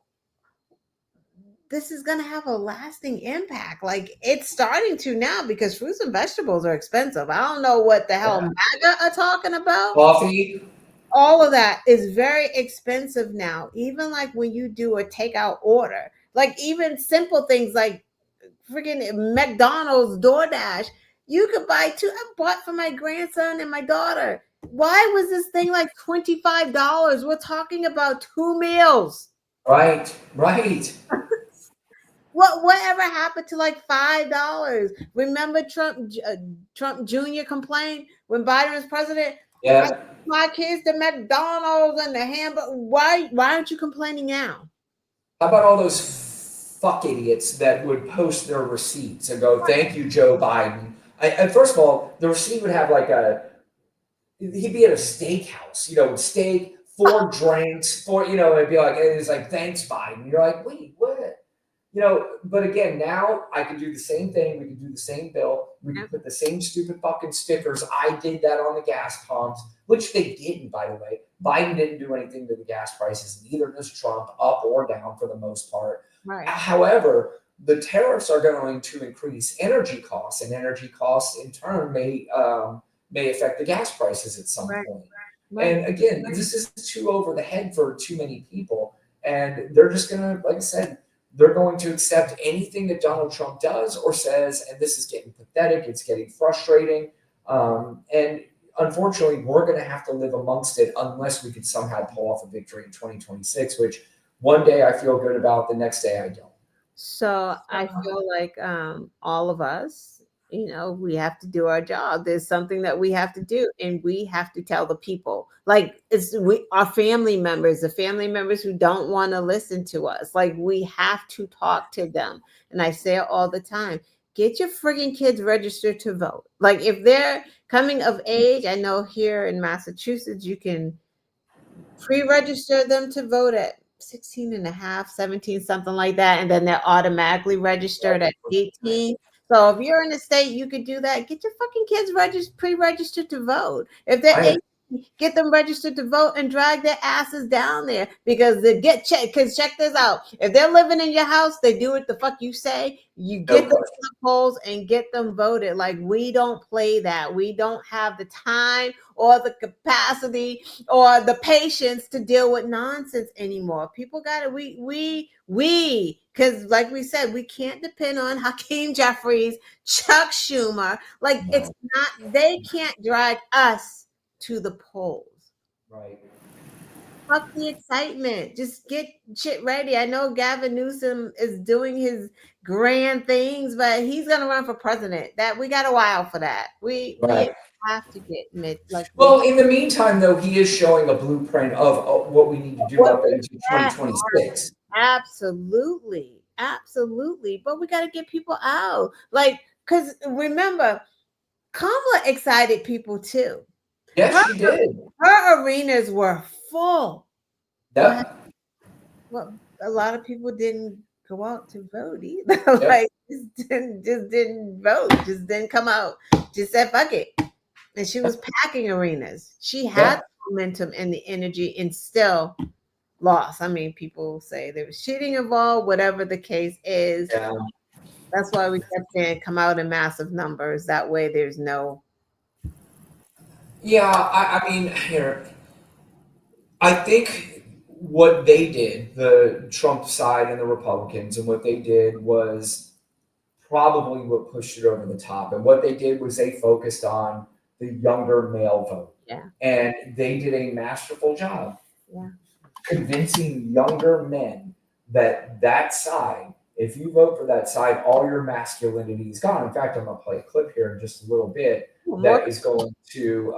this is going to have a lasting impact. Like it's starting to now because fruits and vegetables are expensive. I don't know what the hell MAGA are talking about. Coffee. All of that is very expensive now. Even like when you do a takeout order, like even simple things like freaking McDonald's, DoorDash, you could buy two. I bought for my grandson and my daughter. Why was this thing like $25? We're talking about 2 meals. Right. Right. Whatever happened to like $5? Remember Trump Jr. complained when Biden was president. I Yeah. took my kids to McDonald's and the hamburger. Why aren't you complaining now? How about all those fuck idiots that would post their receipts and go, "Thank you, Joe Biden." And first of all, the receipt would have like he'd be at a steakhouse, steak, 4 drinks, it'd be like, it's like, "Thanks, Biden." You're like, wait, what? But again, now I can do the same thing. We can do the same bill. We can put the same stupid fucking stickers. I did that on the gas pumps, which they didn't, by the way. Biden didn't do anything to the gas prices, neither does Trump, up or down for the most part. Right. However, the tariffs are going to increase energy costs, and energy costs in turn may affect the gas prices at some point. Right. And again, this is too over the head for too many people. And they're just going to, like I said, they're going to accept anything that Donald Trump does or says, and this is getting pathetic. It's getting frustrating. And unfortunately, we're going to have to live amongst it unless we could somehow pull off a victory in 2026, which one day I feel good about, the next day I don't. So I feel like all of us, we have to do our job. There's something that we have to do, and we have to tell the people. Like our family members, the family members who don't want to listen to us. Like we have to talk to them. And I say it all the time. Get your friggin' kids registered to vote. Like if they're coming of age, I know here in Massachusetts, you can pre-register them to vote at 16 and a half, 17, something like that. And then they're automatically registered at 18. So if you're in the state, you could do that. Get your fucking kids pre-registered to vote. If they're 18, get them registered to vote and drag their asses down there because they get checked. Because check this out. If they're living in your house, they do what the fuck you say. You get them to the polls and get them voted. Like we don't play that. We don't have the time or the capacity or the patience to deal with nonsense anymore. People got to, because like we said, we can't depend on Hakeem Jeffries, Chuck Schumer. Like it's not, they can't drag us to the polls. Right. Fuck the excitement. Just get shit ready. I know Gavin Newsom is doing his grand things, but he's gonna run for president. That we got a while for that. We have to get well, in the meantime, though, he is showing a blueprint of what we need to do up into 2026. Absolutely. But we got to get people out. Like, because remember, Kamala excited people too. Yes, she did. Her arenas were full. Yep. Well, a lot of people didn't go out to vote either. Like, just didn't vote. Just didn't come out. Just said fuck it. And she was packing arenas. She had the momentum and the energy, and still lost. I mean, people say there was cheating involved. Whatever the case is, that's why we kept saying come out in massive numbers. That way, there's no. Yeah, I mean, here, I think what they did, the Trump side and the Republicans, and what they did was probably what pushed it over the top. And what they did was they focused on the younger male vote. Yeah. And they did a masterful job Yeah. convincing younger men that side If you vote for that side, all your masculinity is gone. In fact, I'm going to play a clip here in just a little bit that is going to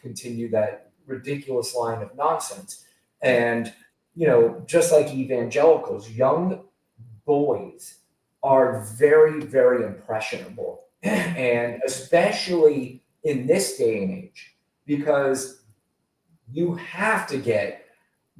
continue that ridiculous line of nonsense. And, you know, just like evangelicals, young boys are very, very impressionable. And especially in this day and age, because you have to get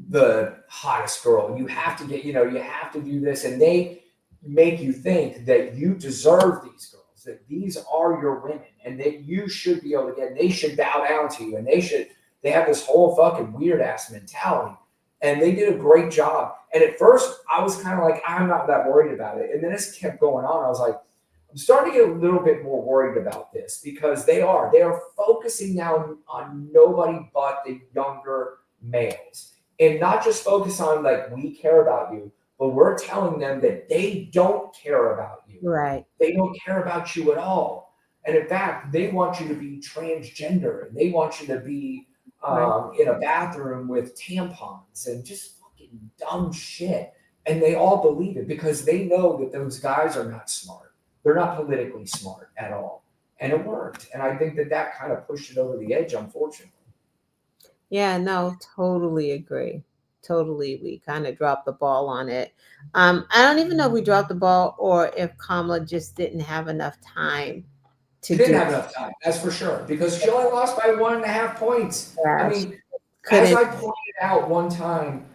the hottest girl. You have to get, you know, you have to do this. And they make you think that you deserve these girls, that these are your women, and that you should be able to get, they should bow down to you. And they have this whole fucking weird ass mentality. And they did a great job. And at first, I was kind of like, I'm not that worried about it. And then it kept going on. I was like, I'm starting to get a little bit more worried about this, because they are focusing now on nobody but the younger males, and not just focus on like, we care about you, but we're telling them that they don't care about you. Right. They don't care about you at all. And in fact, they want you to be transgender, and they want you to be in a bathroom with tampons and just fucking dumb shit. And they all believe it because they know that those guys are not smart. They're not politically smart at all. And it worked. And I think that kind of pushed it over the edge, unfortunately. Yeah, no, totally agree. Totally. We kind of dropped the ball on it. I don't even know if we dropped the ball or if Kamala just didn't have enough time to She didn't have enough time, that's for sure, because she only lost by 1.5 points. I mean, as I pointed out one time,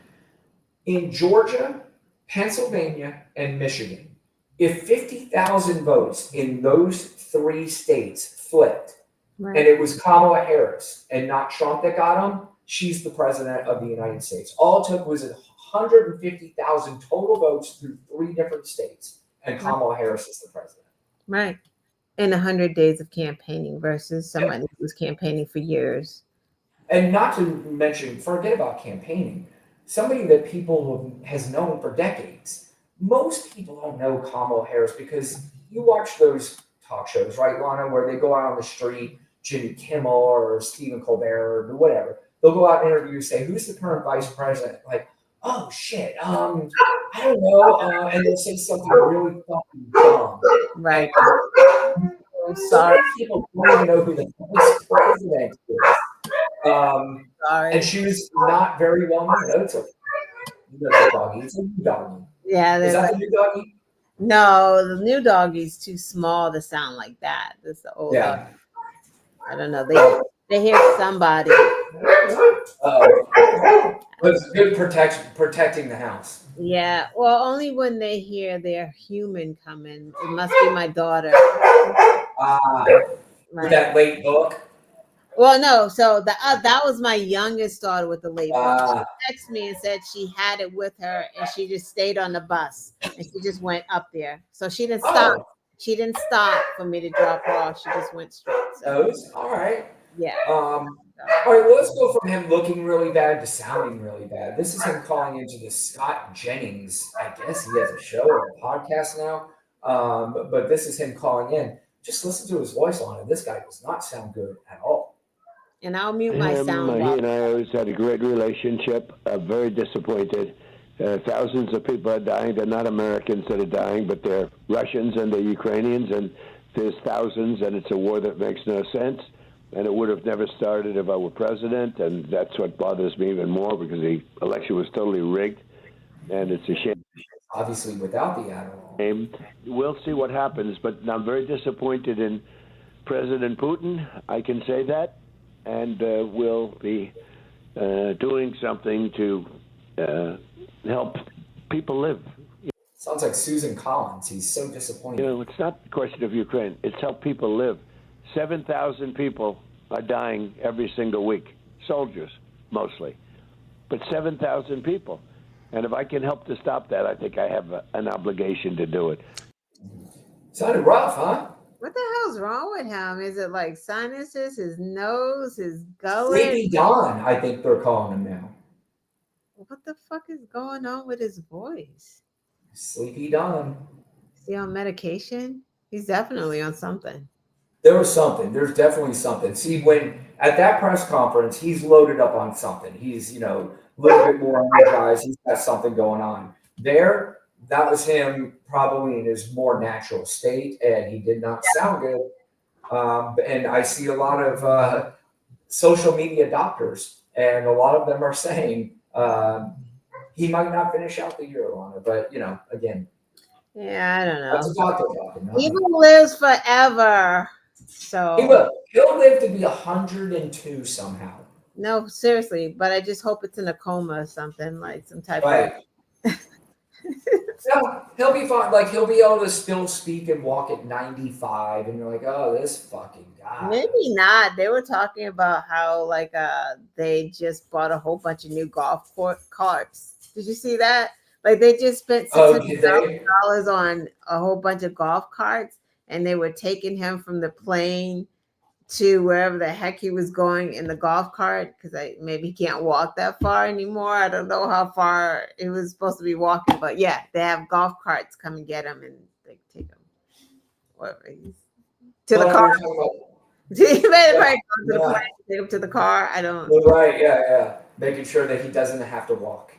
in Georgia, Pennsylvania, and Michigan, if 50,000 votes in those 3 states flipped, and it was Kamala Harris and not Trump that got them, she's the president of the United States. All it took was 150,000 total votes through 3 different states, and Kamala Harris is the president. Right. In 100 days of campaigning versus somebody who was campaigning for years. And not to mention, forget about campaigning, somebody that people has known for decades. Most people don't know Kamala Harris because you watch those talk shows, right, Lana, where they go out on the street, Jimmy Kimmel or Stephen Colbert or whatever. They'll go out and interview, say, who's the current vice president? Like, oh shit, I don't know. And they'll say something really fucking dumb. Right. I'm sorry. People don't even know who the vice president is. And she was not very well known. No, it's okay. You know that doggy. It's a new doggy. Yeah. Is that the new doggy? No, the new doggy's too small to sound like that. That's the old doggy. I don't know. They hear somebody. It's good protecting the house. Yeah. Well, only when they hear their human coming. It must be my daughter. With that late book. Well, no. So that was my youngest daughter with the late book. She texted me and said she had it with her, and she just stayed on the bus, and she just went up there. So she didn't stop. She didn't stop for me to drop her off. She just went straight. So. All right. Yeah. All right, well, let's go from him looking really bad to sounding really bad. This is him calling into the Scott Jennings. I guess he has a show or a podcast now. But this is him calling in. Just listen to his voice on it. This guy does not sound good at all. And I'll mute my sound. He and I always had a great relationship. Very disappointed. Thousands of people are dying. They're not Americans that are dying, but they're Russians and they're Ukrainians, and there's thousands, and it's a war that makes no sense. And it would have never started if I were president, and that's what bothers me even more, because the election was totally rigged, and it's a shame. Obviously, without the Adderall. We'll see what happens, but I'm very disappointed in President Putin. I can say that, and we'll be doing something to help people live. Sounds like Susan Collins. He's so disappointed. You know, it's not a question of Ukraine. It's help people live. 7,000 people are dying every single week. Soldiers, mostly. But 7,000 people. And if I can help to stop that, I think I have an obligation to do it. Sounded rough, huh? What the hell's wrong with him? Is it like sinuses, his nose, his gullet? Sleepy Don, I think they're calling him now. What the fuck is going on with his voice? Sleepy Don. Is he on medication? He's definitely on something. There was something. There's definitely something. See, when at that press conference, he's loaded up on something. He's, a little bit more energized. He's got something going on. There, that was him probably in his more natural state, and he did not sound good. And I see a lot of social media doctors, and a lot of them are saying he might not finish out the year, Alana. But again, Yeah, I don't that's know. a doctor talking. Not me. Evil lives forever. So He will. He'll live to be 102 somehow. no, seriously, but I just hope it's in a coma or something, like some type Right. No, he'll be fine. Like he'll be able to still speak and walk at 95, and you're like, oh, this fucking guy. Maybe not. They were talking about how they just bought a whole bunch of new golf carts. Did you see that? Like they just spent $600,000 on a whole bunch of golf carts, and they were taking him from the plane to wherever the heck he was going in the golf cart, because maybe he can't walk that far anymore. I don't know how far it was supposed to be walking, but yeah, they have golf carts come and get him, and they take him to the car. He made it right to the plane, take him to the car. I don't. Right, yeah, making sure that he doesn't have to walk.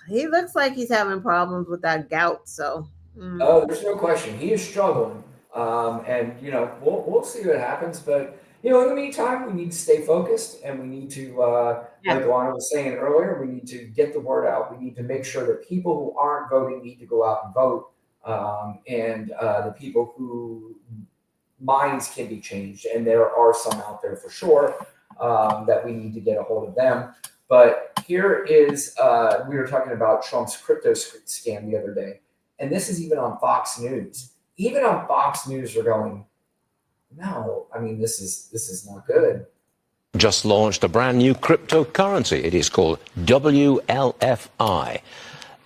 He looks like he's having problems with that gout. So. Oh, there's no question. He is struggling. And we'll see what happens. But in the meantime, we need to stay focused, and we need to, like Luana was saying earlier, we need to get the word out. We need to make sure that people who aren't voting need to go out and vote, and the people who minds can be changed, and there are some out there for sure, that we need to get a hold of them. But here is, we were talking about Trump's crypto scam the other day, and this is even on Fox News. Even on Fox News, they're going, no, I mean, this is not good. Just launched a brand new cryptocurrency. It is called WLFI.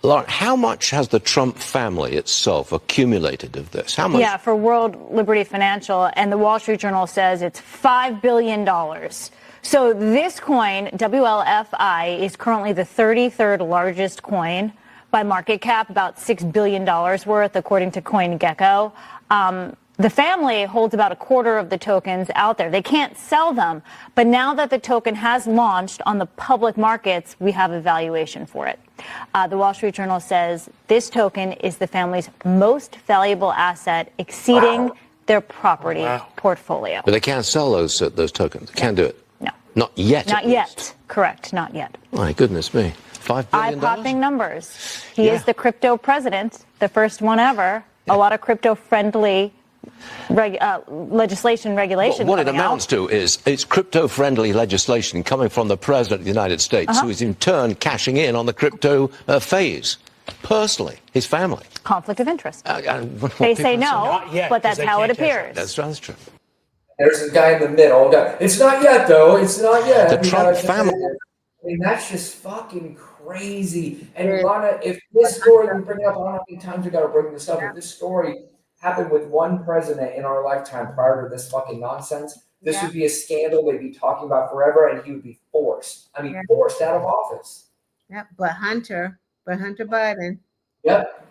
Lauren, how much has the Trump family itself accumulated of this? How much? Yeah, for World Liberty Financial, and the Wall Street Journal says it's $5 billion. So this coin, WLFI, is currently the 33rd largest coin by market cap, about $6 billion worth, according to CoinGecko. The family holds about a quarter of the tokens out there. They can't sell them, but now that the token has launched on the public markets, we have a valuation for it. The Wall Street Journal says this token is the family's most valuable asset, exceeding their property portfolio. But they can't sell those tokens. They can't do it. No. Not yet. Not yet. Correct. Not yet. My goodness me. $5 billion? Eye-popping numbers. He is the crypto president, the first one ever. A lot of crypto-friendly legislation, regulation. What it amounts to is it's crypto-friendly legislation coming from the president of the United States, who is in turn cashing in on the crypto phase. Personally, his family. Conflict of interest. They say no, but that's how it appears. That's true. There's a guy in the middle. It's not yet, though. It's not yet. The Trump family. I mean, that's just fucking crazy. And Lana, if this story, we bring it up, I don't know how many times we got to bring this up. If this story happened with one president in our lifetime prior to this fucking nonsense, this would be a scandal they'd be talking about forever, and he would be forced. I mean, forced out of office. Yep, but Hunter Biden. Yep.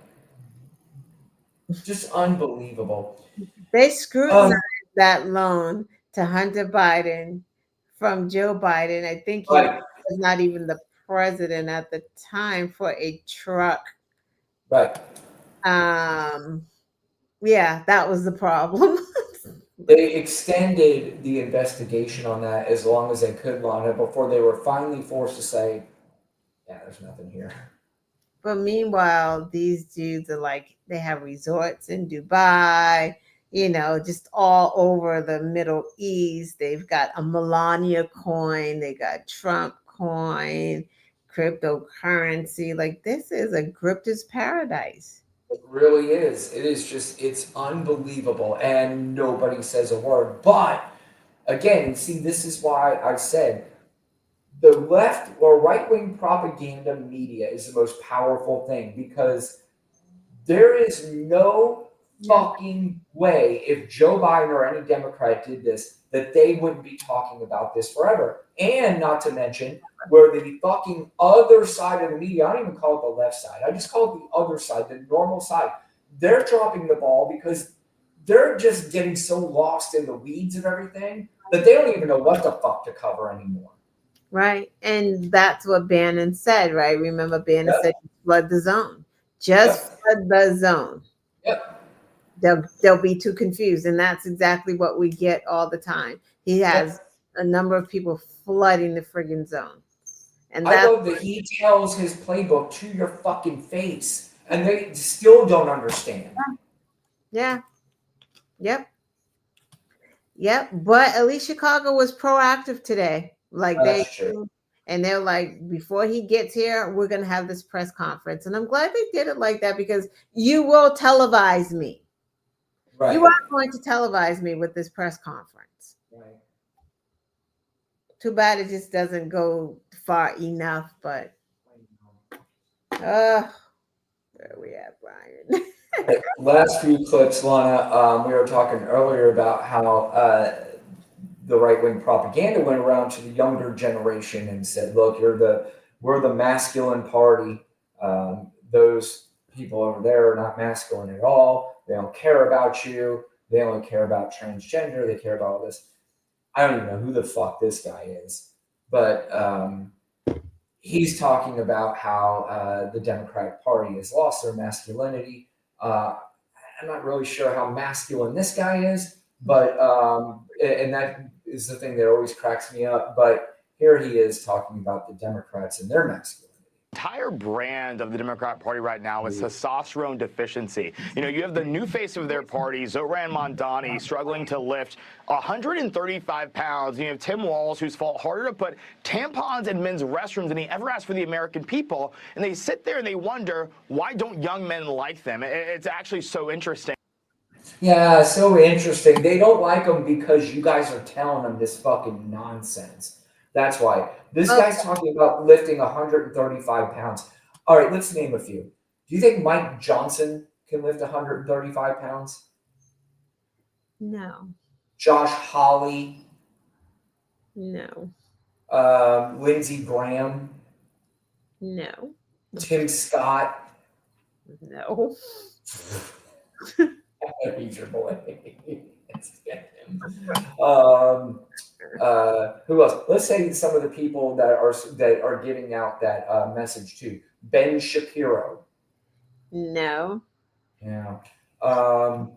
Just unbelievable. They scrutinized that loan to Hunter Biden from Joe Biden. I think he was not even the president at the time, for a truck. Right. Yeah, that was the problem. They extended the investigation on that as long as they could, Lana, before they were finally forced to say, yeah, there's nothing here. But meanwhile, these dudes are they have resorts in Dubai, just all over the Middle East. They've got a Melania coin, they got Trump coin, cryptocurrency. This is a grifter's paradise. It really is. It is just, it's unbelievable. And nobody says a word. But again, see, this is why I said the left or right-wing propaganda media is the most powerful thing, because there is no fucking way, if Joe Biden or any Democrat did this, that they wouldn't be talking about this forever. And not to mention, where the fucking other side of the media, I don't even call it the left side, I just call it the other side, the normal side, they're dropping the ball because they're just getting so lost in the weeds of everything that they don't even know what the fuck to cover anymore. Right. And that's what Bannon said, right? Remember, Bannon said, flood the zone. just for the zone. Yep. They'll be too confused, and that's exactly what we get all the time. He has a number of people flooding the friggin' zone, and I love that he tells his playbook to your fucking face, and they still don't understand. Yeah. Yep. But at least Chicago was proactive today. Like That's true. And they're like, before he gets here, we're gonna have this press conference. And I'm glad they did it like that, because you will televise me. Right. You are going to televise me with this press conference. Right. Too bad it just doesn't go far enough, but where are we at, Brian? Last few clips, Lana, we were talking earlier about how the right-wing propaganda went around to the younger generation and said, look, we're the masculine party. Those people over there are not masculine at all. They don't care about you. They only care about transgender. They care about all this. I don't even know who the fuck this guy is, but he's talking about how the Democratic Party has lost their masculinity. I'm not really sure how masculine this guy is, but and that is the thing that always cracks me up. But here he is talking about the Democrats and their masculinity. Entire brand of the Democrat Party right now is testosterone deficiency. You know, you have the new face of their party, Zoran Mondani, struggling to lift 135 pounds. You have Tim Walz, who's fought harder to put tampons in men's restrooms than he ever asked for the American people. And they sit there and they wonder, why don't young men like them? It's actually so interesting. Yeah, so interesting. They don't like them because you guys are telling them this fucking nonsense. That's why. This guy's talking about lifting 135 pounds. All right, let's name a few. Do you think Mike Johnson can lift 135 pounds? No. Josh Hawley? No. Lindsey Graham? No. Tim Scott? No. He's your boy. Who else? Let's say some of the people that are giving out that message too. Ben Shapiro. No. Yeah. Who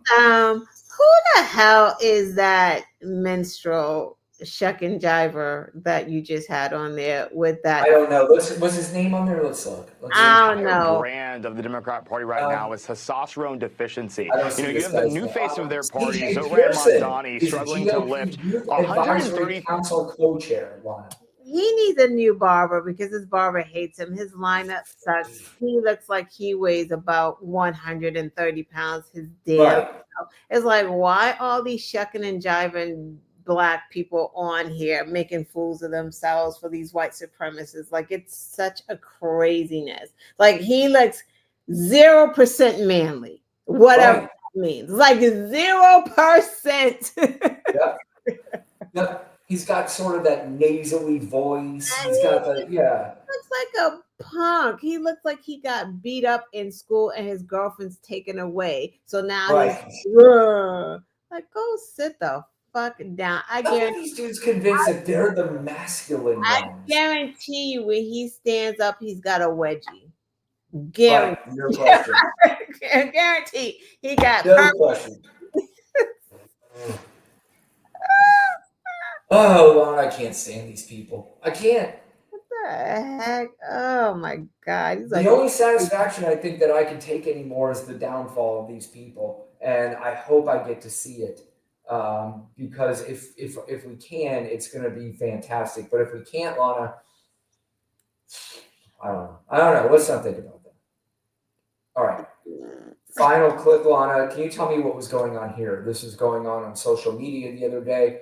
the hell is that minstrel shuck and jiver that you just had on there with that? I don't know. Was his name on there? Let's look. I don't know. The brand of the Democrat Party right now is testosterone deficiency. You know, you have the new name. face of their party, TJ Zoran Pearson Mondani, is struggling to GOP lift Youth 130 Advisory Council co-chair. Lana. He needs a new barber because his barber hates him. His lineup sucks. He looks like he weighs about 130 pounds. His damn. Right. It's like, why all these shucking and jiving Black people on here making fools of themselves for these white supremacists? Like, it's such a craziness. Like, he looks 0% manly, whatever that means. Like 0%. Yep. Yep. He's got sort of that nasally voice. He's got the Looks like a punk. He looks like he got beat up in school and his girlfriend's taken away. So now he's like, go sit the fuck down. I guarantee these dudes convinced that they're the masculine ones. I guarantee you, when he stands up, he's got a wedgie. Guarantee. No question. Guarantee he got No question. Oh, Lord, I can't stand these people. I can't. What the heck? Oh my God. He's The only satisfaction I think that I can take anymore is the downfall of these people. And I hope I get to see it. Because if we can, it's going to be fantastic. But if we can't, Lana, I don't know. Let's not think about that. All right. Final clip, Lana. Can you tell me what was going on here? This was going on social media the other day.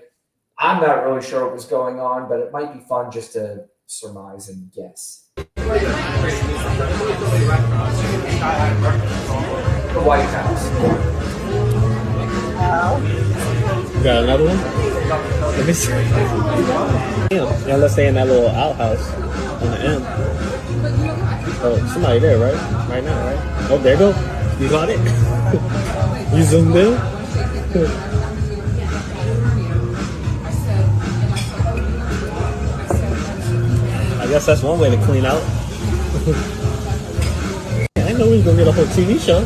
I'm not really sure what was going on, but it might be fun just to surmise and guess. The White House. Got another one? Let me see. Damn. Yeah, let's stay in that little outhouse on the end. Oh, somebody there, right? Right now, right? Oh, there you go. You got it? You zoomed in? I guess that's one way to clean out. I know we was gonna get a whole TV show.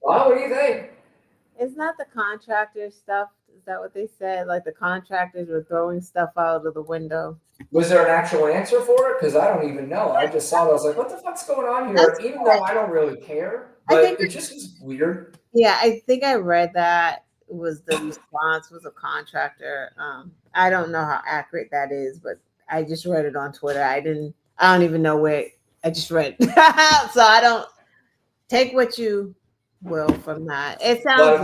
Well, what do you think? It's not the contractor stuff. Is that what they said? Like the contractors were throwing stuff out of the window. Was there an actual answer for it? Because I don't even know. I just saw it. I was like, what the fuck's going on here? That's Even though I don't really care, but it just was weird. Yeah, I think I read that was the response was a contractor. I don't know how accurate that is, but I just read it on Twitter. I don't even know where. I just read. So I don't take what you will from that. It sounds. A lot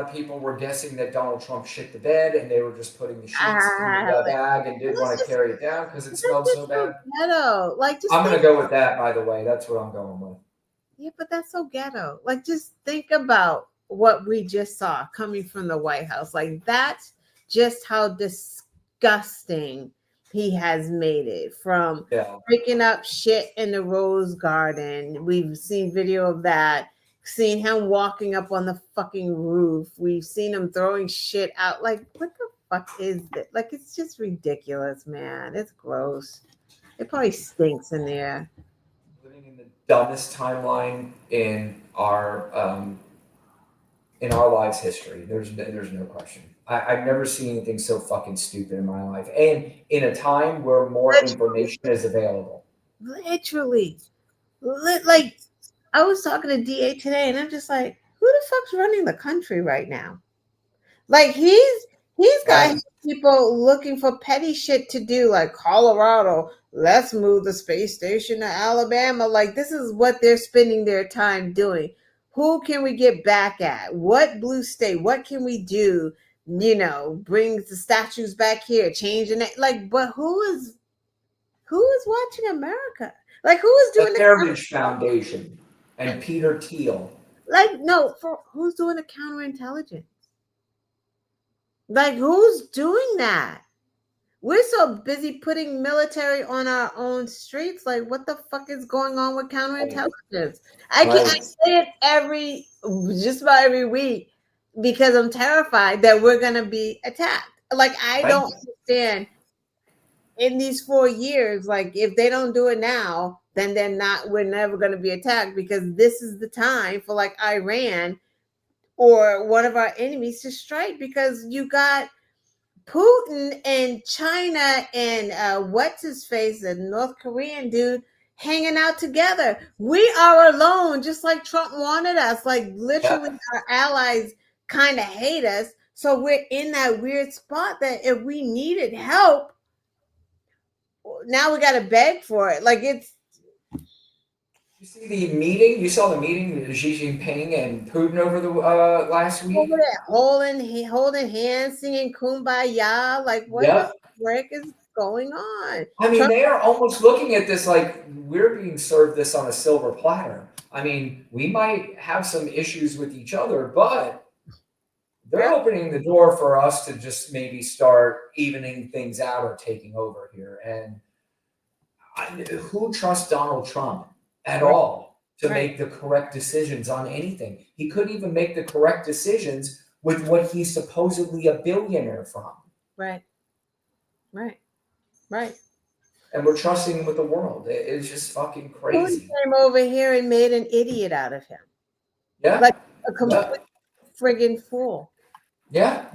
of people were guessing that Donald Trump shit the bed, and they were just putting the sheets in the bag and didn't want to carry it down because it smelled so bad. Ghetto. Like, I'm gonna go with that. By the way, that's what I'm going with. Yeah, but that's so ghetto. Like, just think about what we just saw coming from the White House. Like, that's just how disgusting he has made it. From picking up shit in the Rose Garden. We've seen video of that. Seen him walking up on the fucking roof. We've seen him throwing shit out. Like, what the fuck is this? Like, it's just ridiculous, man. It's gross. It probably stinks in there. Living in the dumbest timeline in our lives' history. There's no question. I've never seen anything so fucking stupid in my life, and in a time where more information is available. Literally, like I was talking to DA today, and I'm just like, who the fuck's running the country right now? Like he's got people looking for petty shit to do, like Colorado. Let's move the space station to Alabama. Like, this is what they're spending their time doing. Who can we get back at? What blue state? What can we do? Brings the statues back here, changing it. Like, but who is watching America? Like, who is doing the Heritage Foundation and Peter Thiel? Like, no, who's doing the counterintelligence? Like, who's doing that? We're so busy putting military on our own streets. Like, what the fuck is going on with counterintelligence? I say it just about every week because I'm terrified that we're going to be attacked. Like, I don't understand in these 4 years, like, if they don't do it now, then we're never going to be attacked, because this is the time for, like, Iran or one of our enemies to strike, because you got Putin and China and what's his face, the North Korean dude, hanging out together. We are alone, just like Trump wanted us. Like, literally, our allies kind of hate us. So we're in that weird spot that if we needed help, now we got to beg for it. Like, it's. You see the meeting? You saw the meeting, Xi Jinping and Putin over the last week? Over there, holding hands, singing Kumbaya. Like, what the frick is going on? I mean, they are almost looking at this like we're being served this on a silver platter. I mean, we might have some issues with each other, but they're opening the door for us to just maybe start evening things out or taking over here. And who trusts Donald Trump at all to make the correct decisions on anything? He couldn't even make the correct decisions with what he's supposedly a billionaire from. Right. And we're trusting him with the world. It's just fucking crazy. He came over here and made an idiot out of him. Yeah. Like a complete friggin' fool. Yeah.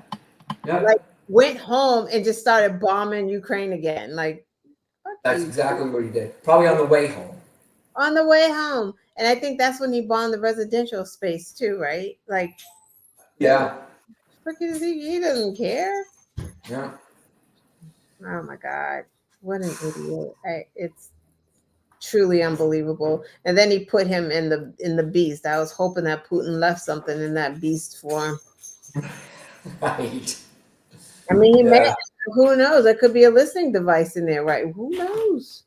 Like, went home and just started bombing Ukraine again. Like, that's exactly what he did. Probably on the way home. On the way home. And I think that's when he bombed the residential space too, right? Like, yeah. Freaking he doesn't care. Yeah. Oh my God. What an idiot. It's truly unbelievable. And then he put him in the beast. I was hoping that Putin left something in that beast form. Right. I mean, he may, who knows? There could be a listening device in there, right? Who knows?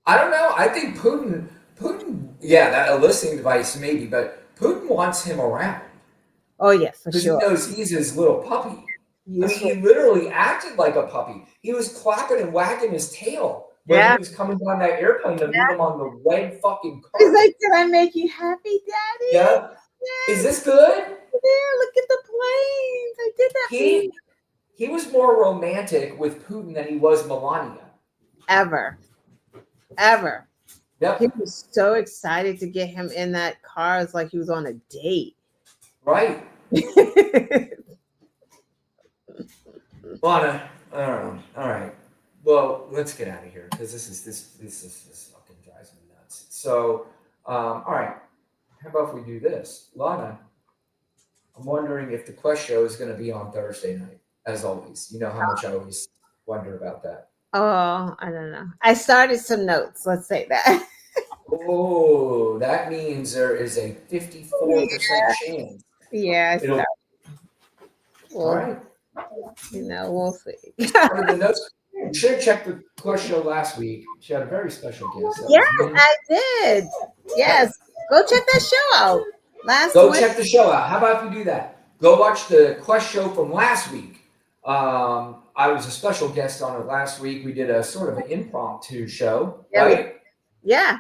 I don't know. I think Putin, that a listening device maybe, but Putin wants him around. Oh, yes, for because sure. He knows he's his little puppy. Yes. I mean, he literally acted like a puppy. He was clapping and wagging his tail when he was coming down that airplane to meet him on the red fucking car. He's like, "Did I make you happy, Daddy? Yeah. Is this good? Yeah, look at the planes. I did that." He was more romantic with Putin than he was Melania. Ever. Yep. He was so excited to get him in that car. It's like he was on a date. Right. Lana, I don't know. All right. Well, let's get out of here because this fucking drives me nuts. So, all right. How about if we do this, Lana? I'm wondering if the Quest show is going to be on Thursday night, as always. You know how much I always wonder about that. Oh, I don't know. I started some notes. Let's say that. Oh, that means there is a 54% chance. Yeah. It'll, Well, all right. We'll see. You should have checked the Quest show last week. She had a very special guest. Yes, I did. Yes. Go check that show out. Go check the show out. How about if you do that? Go watch the Quest show from last week. I was a special guest on it last week. We did a sort of an impromptu show, right? Yeah.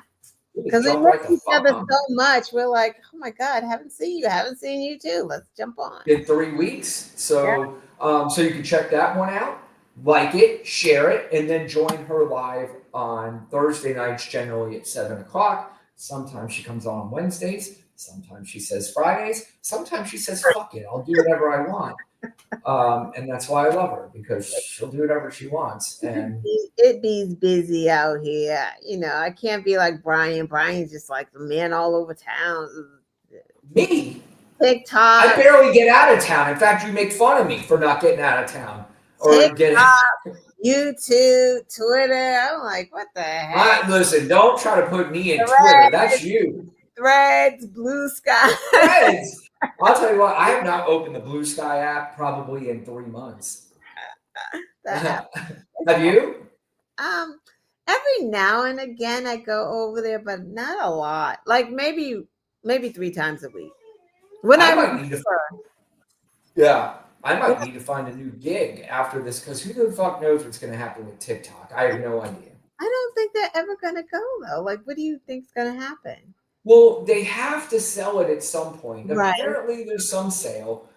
Because we Jump miss right the each fuck other on. so much. We're like, oh my God, haven't seen you too. Let's jump on. In 3 weeks. So so you can check that one out, like it, share it, and then join her live on Thursday nights, generally at 7 o'clock. Sometimes she comes on Wednesdays. Sometimes she says Fridays. Sometimes she says, fuck it, I'll do whatever I want. And that's why I love her, because she'll do whatever she wants. And it be busy out here. I can't be like Brian. Brian's just like the man all over town. me, TikTok. I barely get out of town. In fact, you make fun of me for not getting out of town. Or TikTok, YouTube, Twitter. I'm like, what the heck? Listen, don't try to put me in Twitter. That's you. Threads, Blue Sky. Threads. I'll tell you what, I have not opened the Blue Sky app probably in 3 months. Have you? Every now and again I go over there, but not a lot. Like maybe 3 times a week. When I might need to, yeah, I might need to find a new gig after this, because who the fuck knows what's going to happen with TikTok? I have no idea. I don't think they're ever going to go though. Like, what do you think's going to happen? Well, they have to sell it at some point. Right. Apparently, there's some sale,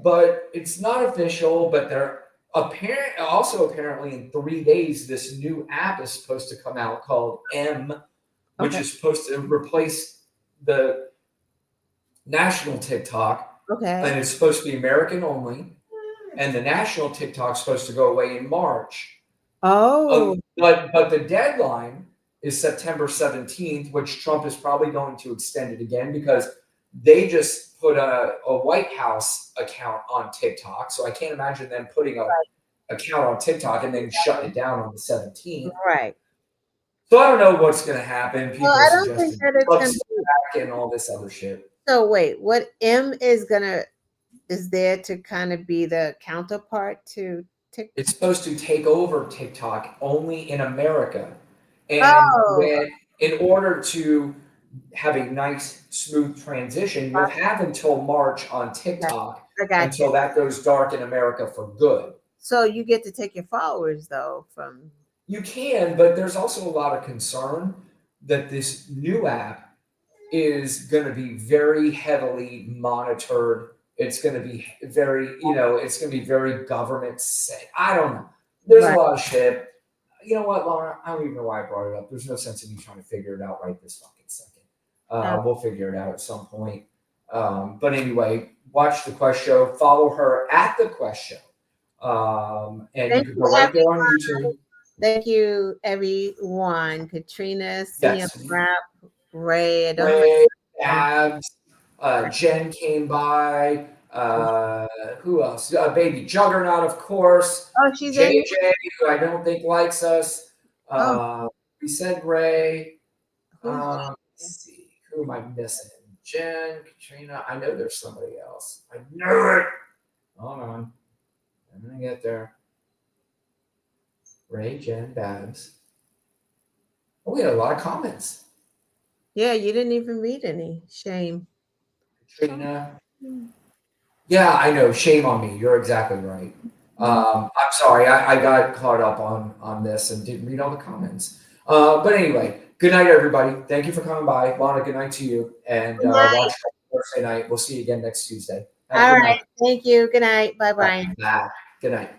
but it's not official. But they're apparently in 3 days, this new app is supposed to come out called M, which is supposed to replace the national TikTok. Okay. And it's supposed to be American only. And the national TikTok is supposed to go away in March. Oh. But the deadline is September 17th, which Trump is probably going to extend it again, because they just put a White House account on TikTok. So I can't imagine them putting an account on TikTok and then shutting it down on the 17th. Right. So I don't know what's going to happen. People I don't think that it's going to be back and all this other shit. So wait, what M is there to kind of be the counterpart to TikTok? It's supposed to take over TikTok only in America. And in order to have a nice, smooth transition, you'll have until March on TikTok until that goes dark in America for good. So you get to take your followers, though, from... You can, but there's also a lot of concern that this new app is going to be very heavily monitored. It's going to be very, it's going to be very government safe. I don't know. There's a lot of shit. You know what, Laura? I don't even know why I brought it up. There's no sense in me trying to figure it out right this fucking second. We'll figure it out at some point. But anyway, watch the Quest show. Follow her at the Quest show. And you can go right there on YouTube. Thank you, everyone. Katrina, Yes. Rap, Ray. Ray, Abs, Jen came by. Who else? Baby Juggernaut, of course. Oh, she's JJ, who I don't think likes us. We said Ray. Let's see. Who am I missing? Jen, Katrina. I know there's somebody else. I knew it. Hold on. I'm going to get there. Ray, Jen, Babs. Oh, we had a lot of comments. Yeah, you didn't even read any. Shame. Katrina. Yeah, I know. Shame on me. You're exactly right. I'm sorry. I got caught up on this and didn't read all the comments. But anyway, good night, everybody. Thank you for coming by. Lana, good night to you. And watch Thursday night. We'll see you again next Tuesday. All right. Thank you. Good night. Bye-bye. Bye. Good night.